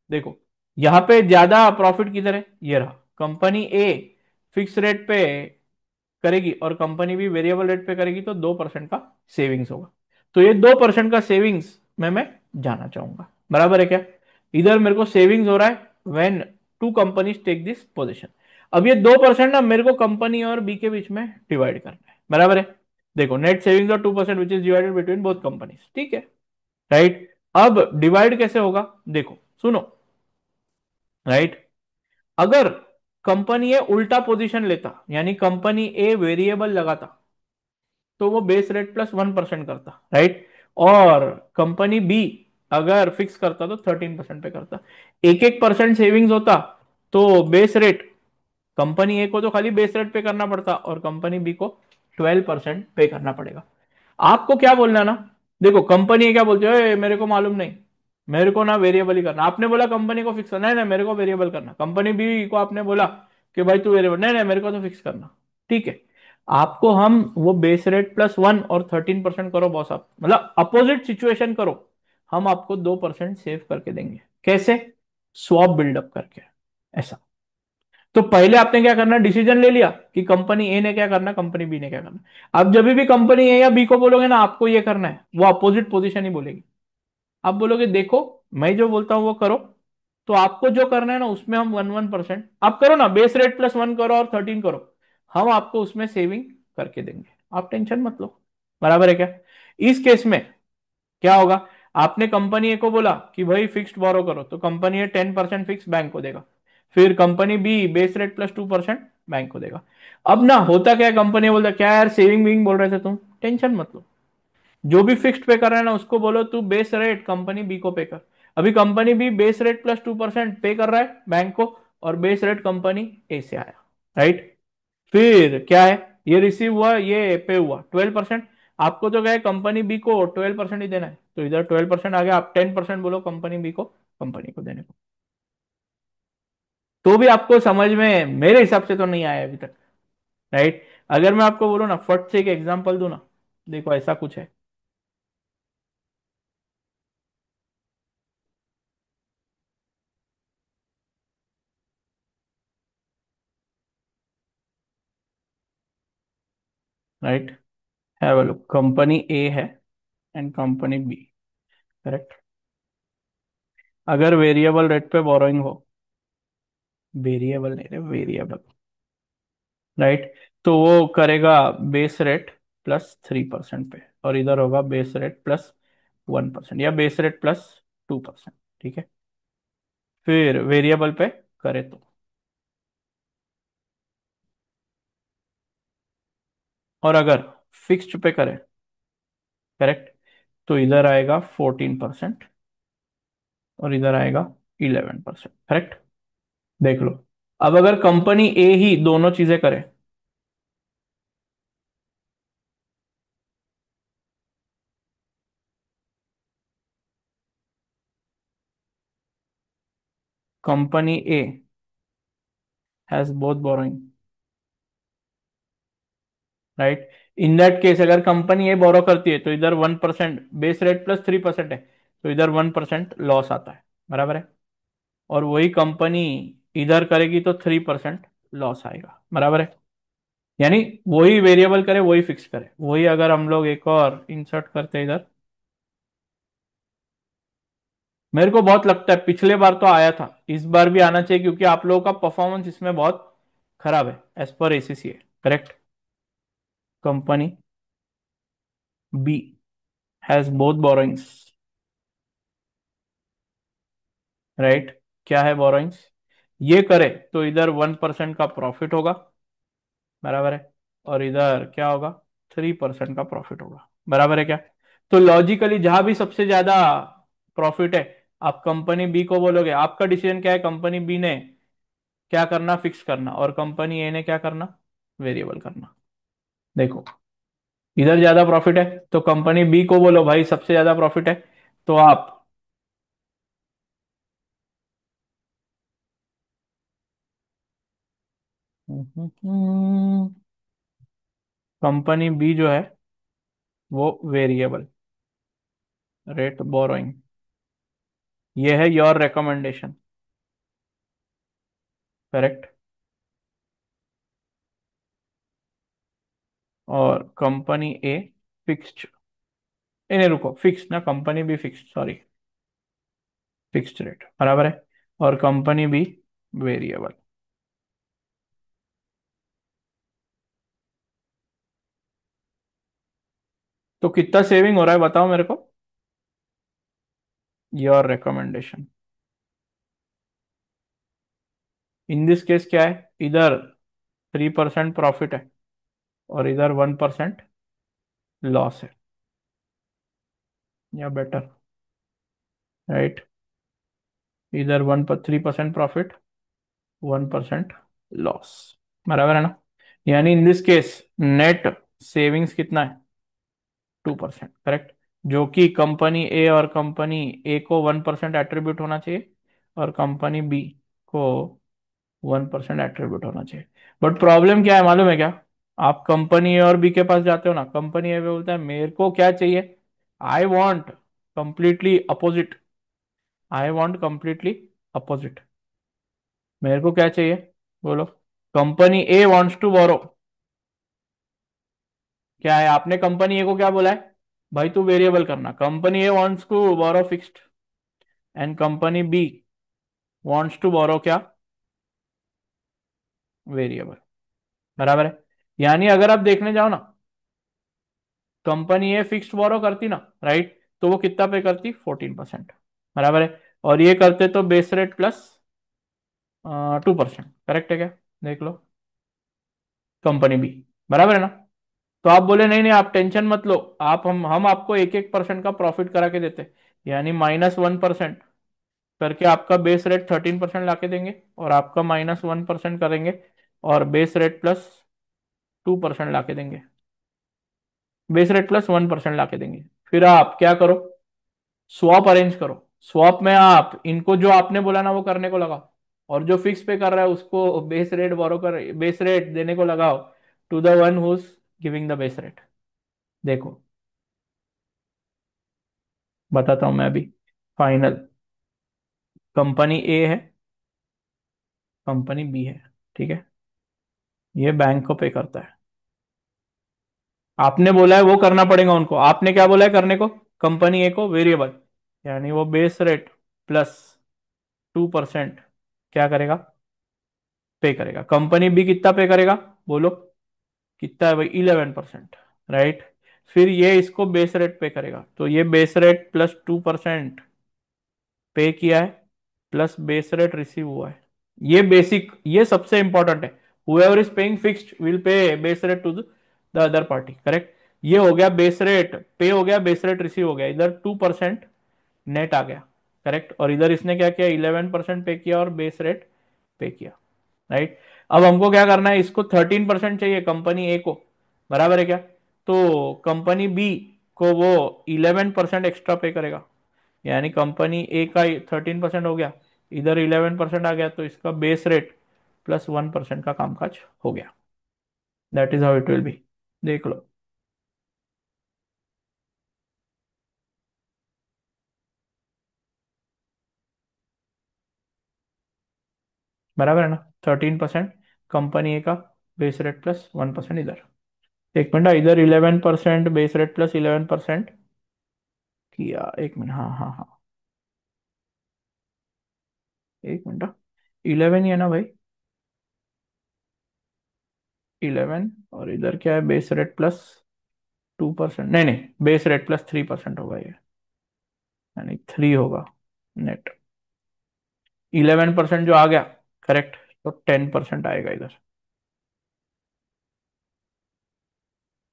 देखो यहां पे ज्यादा प्रॉफिट किधर है, ये रहा, कंपनी ए फिक्स रेट पे करेगी और कंपनी भी वेरिएबल रेट पे करेगी तो 2% का सेविंग्स होगा। तो ये 2% का सेविंग्स में मैं जाना चाहूंगा, बराबर है क्या। इधर मेरे को सेविंग्स हो रहा है when two companies take this position. अब ये 2% ना मेरे को कंपनी और बी के बीच में डिवाइड करना है, बराबर है। देखो नेट सेविंग्स और 2% which is divided between both companies, ठीक है, राइट। अब डिवाइड कैसे होगा, देखो सुनो, राइट, अगर कंपनी ए उल्टा पोजीशन लेता, यानी कंपनी ए वेरिएबल लगाता, तो वो बेस रेट प्लस 1% करता, राइट, और कंपनी बी अगर फिक्स करता तो 13% पे करता, एक एक परसेंट सेविंग्स होता, तो बेस रेट कंपनी ए को तो खाली बेस रेट पे करना पड़ता और कंपनी बी को 12% पे करना पड़ेगा। आपको क्या बोलना ना, देखो कंपनी ए क्या बोलती है, मेरे को मालूम नहीं, मेरे को ना वेरिएबल ही करना, आपने बोला कंपनी को फिक्स करना है ना, मेरे को वेरिएबल करना, कंपनी बी को आपने बोला कि भाई तू वेरिएबल, नहीं नहीं मेरे को तो फिक्स करना। ठीक है, आपको हम वो बेस रेट +1 और 13% करो बॉस, आप मतलब अपोजिट सिचुएशन करो, हम आपको 2% सेव करके देंगे। कैसे? स्वैप बिल्डअप करके, ऐसा। तो पहले आपने क्या करना, डिसीजन ले लिया कि कंपनी ए ने क्या करना, कंपनी बी ने क्या करना। अब जब भी कंपनी ए या बी को बोलोगे ना आपको ये करना है, वो अपोजिट पोजीशन ही बोलेगी। आप बोलोगे देखो मैं जो बोलता हूं वो करो, तो आपको जो करना है ना उसमें हम 1 1% आप करो ना, बेस रेट +1 करो और 13 करो, हम आपको उसमें सेविंग करके देंगे, आप टेंशन मत लो। बराबर है क्या? इस केस में क्या होगा, आपने कंपनी ए को बोला कि भाई फिक्स्ड बोरो करो, तो कंपनी ए 10% फिक्स बैंक को देगा, फिर company B base rate +2% bank को देगा। अब ना होता क्या है, कंपनी बोलता क्या यार सेविंग विंग बोल रहे थे तुम, टेंशन मत लो, जो भी फिक्स्ड पे कर रहा है ना उसको बोलो तू बेस रेट कंपनी बी को पे कर। अभी कंपनी बी बेस रेट +2% पे कर रहा है बैंक को, और बेस रेट कंपनी ए से आया, राइट। फिर क्या है, ये रिसीव हुआ, ये पे हुआ 12%, आपको तो क्या है कंपनी बी को 12% ही देना है, तो इधर 12% आ गया, आप 10% बोलो कंपनी बी को, कंपनी को देने को। तो भी आपको समझ में मेरे हिसाब से तो नहीं आया अभी तक, राइट। अगर मैं आपको बोलूँ ना, फट से एक एग्जांपल दूं ना, देखो ऐसा कुछ है, right. Have a look, company A है एंड कंपनी बी, करेक्ट। अगर वेरिएबल रेट पे बोरोइंग हो, वेरिएबल नहीं रे, वेरिएबल, राइट, तो वो करेगा बेस रेट +3% पे, और इधर होगा बेस रेट +1% या बेस रेट +2%, ठीक है। फिर वेरिएबल पे करे तो, और अगर फिक्स्ड पे करे, करेक्ट, तो इधर आएगा 14% और इधर आएगा 11%, करेक्ट। देख लो, अब अगर कंपनी ए ही दोनों चीजें करे, company A has both borrowing, right. In that case अगर कंपनी ए बोरो करती है तो इधर 1%, बेस रेट +3% है, तो इधर 1% लॉस आता है, बराबर है। और वही कंपनी इधर करेगी तो 3% लॉस आएगा, बराबर है। यानी वही वेरिएबल करे वही फिक्स करे, वही अगर हम लोग एक और इंसर्ट करते हैं इधर, मेरे को बहुत लगता है पिछले बार तो आया था, इस बार भी आना चाहिए, क्योंकि आप लोगों का परफॉर्मेंस इसमें बहुत खराब है as per ACCA, correct. Company B has both borrowings, right. क्या है बोरोइंग्स, ये करे तो इधर 1% का प्रॉफिट होगा, बराबर है, और इधर क्या होगा, 3% का प्रॉफिट होगा, बराबर है क्या। तो लॉजिकली जहां भी सबसे ज्यादा प्रॉफिट है, आप कंपनी बी को बोलोगे, आपका डिसीजन क्या है, कंपनी बी ने क्या करना, फिक्स करना, और कंपनी ए ने क्या करना, वेरिएबल करना। देखो इधर ज्यादा प्रॉफिट है, तो कंपनी बी को बोलो भाई सबसे ज्यादा प्रॉफिट है, तो आप कंपनी बी जो है वो वेरिएबल रेट बोरोइंग, ये है योर रिकमेंडेशन, करेक्ट। और कंपनी ए फिक्स्ड, नहीं रुको, फिक्स ना, company be fixed, sorry, fixed rate, बराबर है। और कंपनी बी वेरिएबल। तो कितना सेविंग हो रहा है बताओ मेरे को, your recommendation. In this case क्या है, इधर 3% प्रॉफिट है और इधर 1% लॉस है, या बेटर, राइट। इधर 3% प्रॉफिट, 1% लॉस, बराबर है ना। यानी इन दिस केस नेट सेविंग्स कितना है, 2%, करेक्ट। जो कि कंपनी ए और कंपनी ए को 1% एट्रीब्यूट होना चाहिए, और कंपनी बी को 1% एट्रीब्यूट होना चाहिए। बट प्रॉब्लम क्या है मालूम है क्या? आप कंपनी ए और बी के पास जाते हो ना, कंपनी ए बोलता है मेरे को क्या चाहिए, I want completely opposite, I want completely opposite. मेरे को क्या चाहिए, बोलो। Company A wants to borrow, क्या है, आपने कंपनी ए को क्या बोला है, भाई तू वेरिएबल करना। Company A wants to borrow fixed and company B wants to borrow क्या, वेरिएबल। बराबर है। यानी अगर आप देखने जाओ ना, कंपनी ए फिक्स्ड बोरो करती ना, राइट, तो वो कितना पे करती, 14%। बराबर है। और ये करते तो बेस रेट प्लस 2%, करेक्ट है क्या, देख लो, कंपनी बी। बराबर है ना। तो आप बोले नहीं नहीं आप टेंशन मत लो, आप हम आपको 1-1% का प्रॉफिट करा के देते, यानी -1% करके आपका बेस रेट 13% ला के देंगे, और आपका -1% करेंगे, और बेस रेट +2% ला के देंगे, बेस रेट +1% ला के देंगे। फिर आप क्या करो, स्वैप अरेंज करो। स्वैप में आप इनको जो आपने बोला ना वो करने को लगाओ, और जो फिक्स पे कर रहा है उसको बेस रेट बोरो कर, बेस रेट देने को लगाओ to the one who's giving the base rate. देखो बताता हूं मैं अभी। फाइनल, कंपनी ए है, कंपनी बी है, ठीक है, ये बैंक को पे करता है। आपने बोला है वो करना पड़ेगा उनको, आपने क्या बोला है करने को, कंपनी ए को वेरिएबल, यानी वो बेस रेट +2% क्या करेगा, पे करेगा। कंपनी बी कितना पे करेगा, बोलो, कितना है भाई, 11%, राइट। फिर ये इसको बेस रेट पे करेगा, तो ये बेस रेट +2% पे किया है, प्लस बेस रेट रिसीव हुआ है। ये बेसिक, ये सबसे इंपॉर्टेंट है। Whoever is paying fixed will pay base rate to the other party, correct. ये हो गया बेस रेट पे, हो गया बेस रेट रिसीव हो गया, इधर 2% नेट आ गया, करेक्ट। और इधर इसने क्या किया, 11% पे किया और बेस रेट पे किया, राइट। अब हमको क्या करना है, इसको 13% चाहिए कंपनी ए को, बराबर है क्या। तो कंपनी बी को वो 11% एक्स्ट्रा पे करेगा, यानी कंपनी ए का 13% हो गया, इधर 11% आ गया, तो इसका बेस रेट +1% का कामकाज हो गया। That is how it will B, देख लो। बराबर है ना, 13% कंपनी ए का बेस रेट +1% इधर। एक मिनट, इधर 11% बेस रेट +11% किया, एक मिनट, हाँ हाँ हाँ, एक मिनट, 11 ही है ना भाई, 11, और इधर क्या है, बेस रेट +2%, नहीं नहीं, बेस रेट +3% होगा ये, यानी 3 होगा नेट। 11% जो आ गया, करेक्ट, तो 10% आएगा इधर।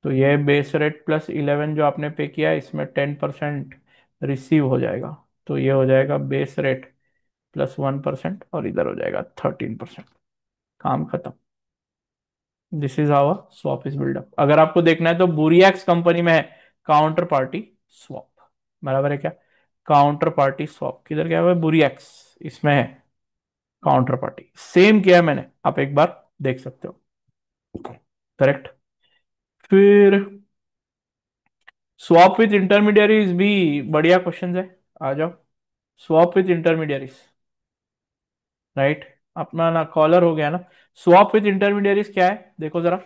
तो ये बेस रेट +11 जो आपने पे किया है, इसमें 10% रिसीव हो जाएगा, तो ये हो जाएगा बेस रेट +1%, और इधर हो जाएगा 13%। काम खत्म। This is how swap is build up. अगर आपको देखना है तो बुरियक्स कंपनी में है काउंटर पार्टी स्वैप, बराबर है क्या। काउंटर पार्टी स्वैप किधर गया हुआ है, बुरियक्स, इसमें है काउंटर पार्टी। सेम किया है मैंने, आप एक बार देख सकते हो, करेक्ट। फिर स्वैप विथ इंटरमीडियरीज भी बढ़िया क्वेश्चन है, आ जाओ। स्वैप विथ इंटरमीडियरीज, राइट, अपना ना कॉलर हो गया ना। स्वैप विथ इंटरमीडियरीज क्या है, देखो जरा।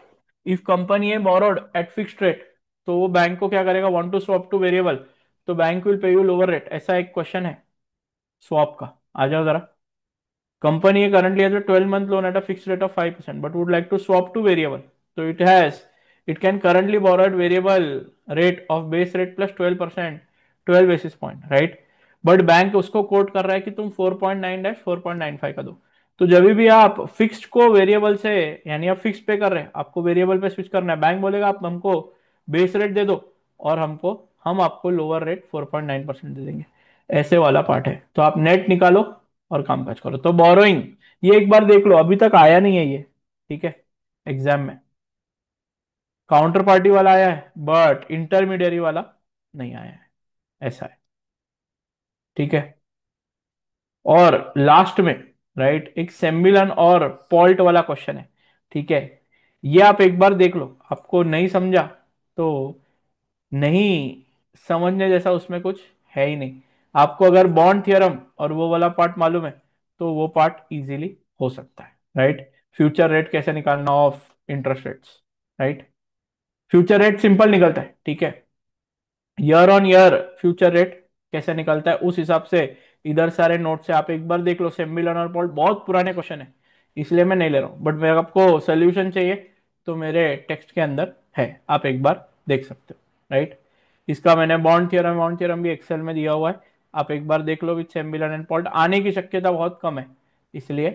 इफ कंपनी है बोरोड एट फिक्स्ड रेट, तो वो बैंक को क्या करेगा, want to swap to variable, तो bank will pay you lower rate, ऐसा एक क्वेश्चन है स्वैप का। आ जाओ जरा। Company currently has a 12-month loan at a fixed rate of 5%, but would like to swap to variable. So it can currently borrow at variable rate of base rate +12%, 12 basis point, right? But bank उसको कोट कर रहा है कि तुम 4.9-4.95 का दो। तो जब भी आप फिक्स्ड को वेरिएबल से, यानी आप फिक्स पे कर रहे हैं, आपको वेरिएबल पे स्विच करना है, बैंक बोलेगा आप हमको बेस रेट दे दो, और हम आपको लोअर रेट 4.9% दे देंगे। ऐसे वाला पार्ट है, तो आप नेट निकालो और काम काज करो। तो बोरोइंग, ये एक बार देख लो, अभी तक आया नहीं है ये, ठीक है, एग्जाम में। काउंटर पार्टी वाला आया है, बट इंटरमीडियरी वाला नहीं आया है, ऐसा है, ठीक है। और लास्ट में, राइट, एक सेम्बिलन और पॉल्ट वाला क्वेश्चन है, ठीक है। ये आप एक बार देख लो, आपको नहीं समझा तो नहीं समझने जैसा उसमें कुछ है ही नहीं। आपको अगर बॉन्ड थियरम और वो वाला पार्ट मालूम है तो वो पार्ट इजीली हो सकता है, राइट। फ्यूचर रेट कैसे निकालना of interest rates, right. Future rate simple निकलता है, ठीक है। Year on year future rate कैसे निकलता है उस हिसाब से इधर सारे नोट से आप एक बार देख लो। सेम्बिल और पॉल्ट बहुत पुराने क्वेश्चन है, इसलिए मैं नहीं ले रहा हूँ, बट मेरे आपको सोल्यूशन चाहिए तो मेरे टेक्स्ट के अंदर है, आप एक बार देख सकते हो, राइट। इसका मैंने बॉन्ड थ्योरम भी एक्सेल में दिया हुआ है, आप एक बार देख लो। विथ सेम्बिल एंड पॉल्ट आने की शक्यता बहुत कम है, इसलिए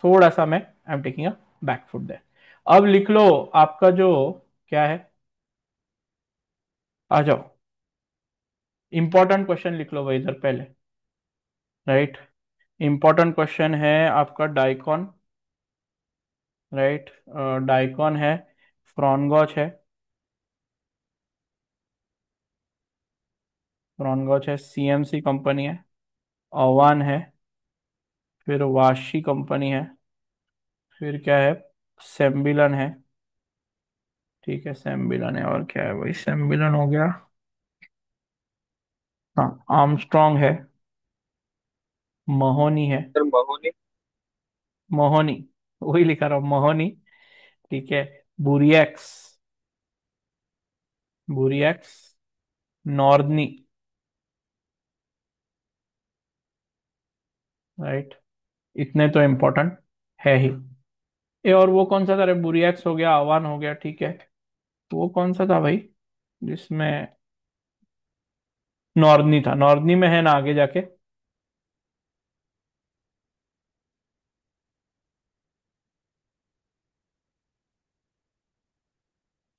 थोड़ा सा मैं I am taking a back foot there. अब लिख लो आपका जो क्या है, आ जाओ, इंपॉर्टेंट क्वेश्चन लिख लो भाई इधर पहले, राइट। इंपॉर्टेंट क्वेश्चन है आपका डाइकॉन, राइट। डाइकॉन है, फ्रॉनगॉच है, फ्रॉनगॉच है, सीएमसी कंपनी है, अवान है, फिर वाशी कंपनी है, फिर क्या है, सेम्बिलन है, ठीक है, सेम्बिलन है, और क्या है भाई, सेम्बिलन हो गया, हाँ, आर्मस्ट्रॉन्ग है, महोनी है, सर महोनी। मोहनी, वही लिखा रहा हूँ, मोहनी, ठीक है, बुरियक्स, बुरियक्स, नॉर्दनी, राइट। इतने तो इम्पोर्टेंट है ही। ये और वो कौन सा था रे, बुरियक्स हो गया, आवान हो गया, ठीक है। वो कौन सा था भाई जिसमें, नॉर्दनी था, नॉर्दनी में है ना आगे जाके,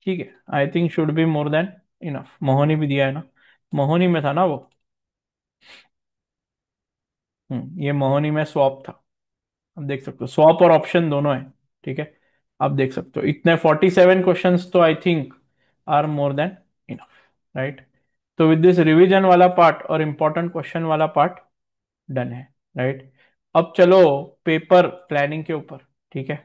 ठीक है। I think should be more than enough, Mohini भी दिया है ना, मोहनी में था ना वो। ये मोहनी में स्वैप था, आप देख सकते हो, स्वैप और ऑप्शन दोनों है, ठीक है। आप देख सकते हो इतने 47 क्वेश्चंस तो I think are more than enough, right. तो विद दिस रिवीजन वाला पार्ट और इंपॉर्टेंट क्वेश्चन वाला पार्ट डन है, राइट। अब चलो पेपर प्लानिंग के ऊपर, ठीक है।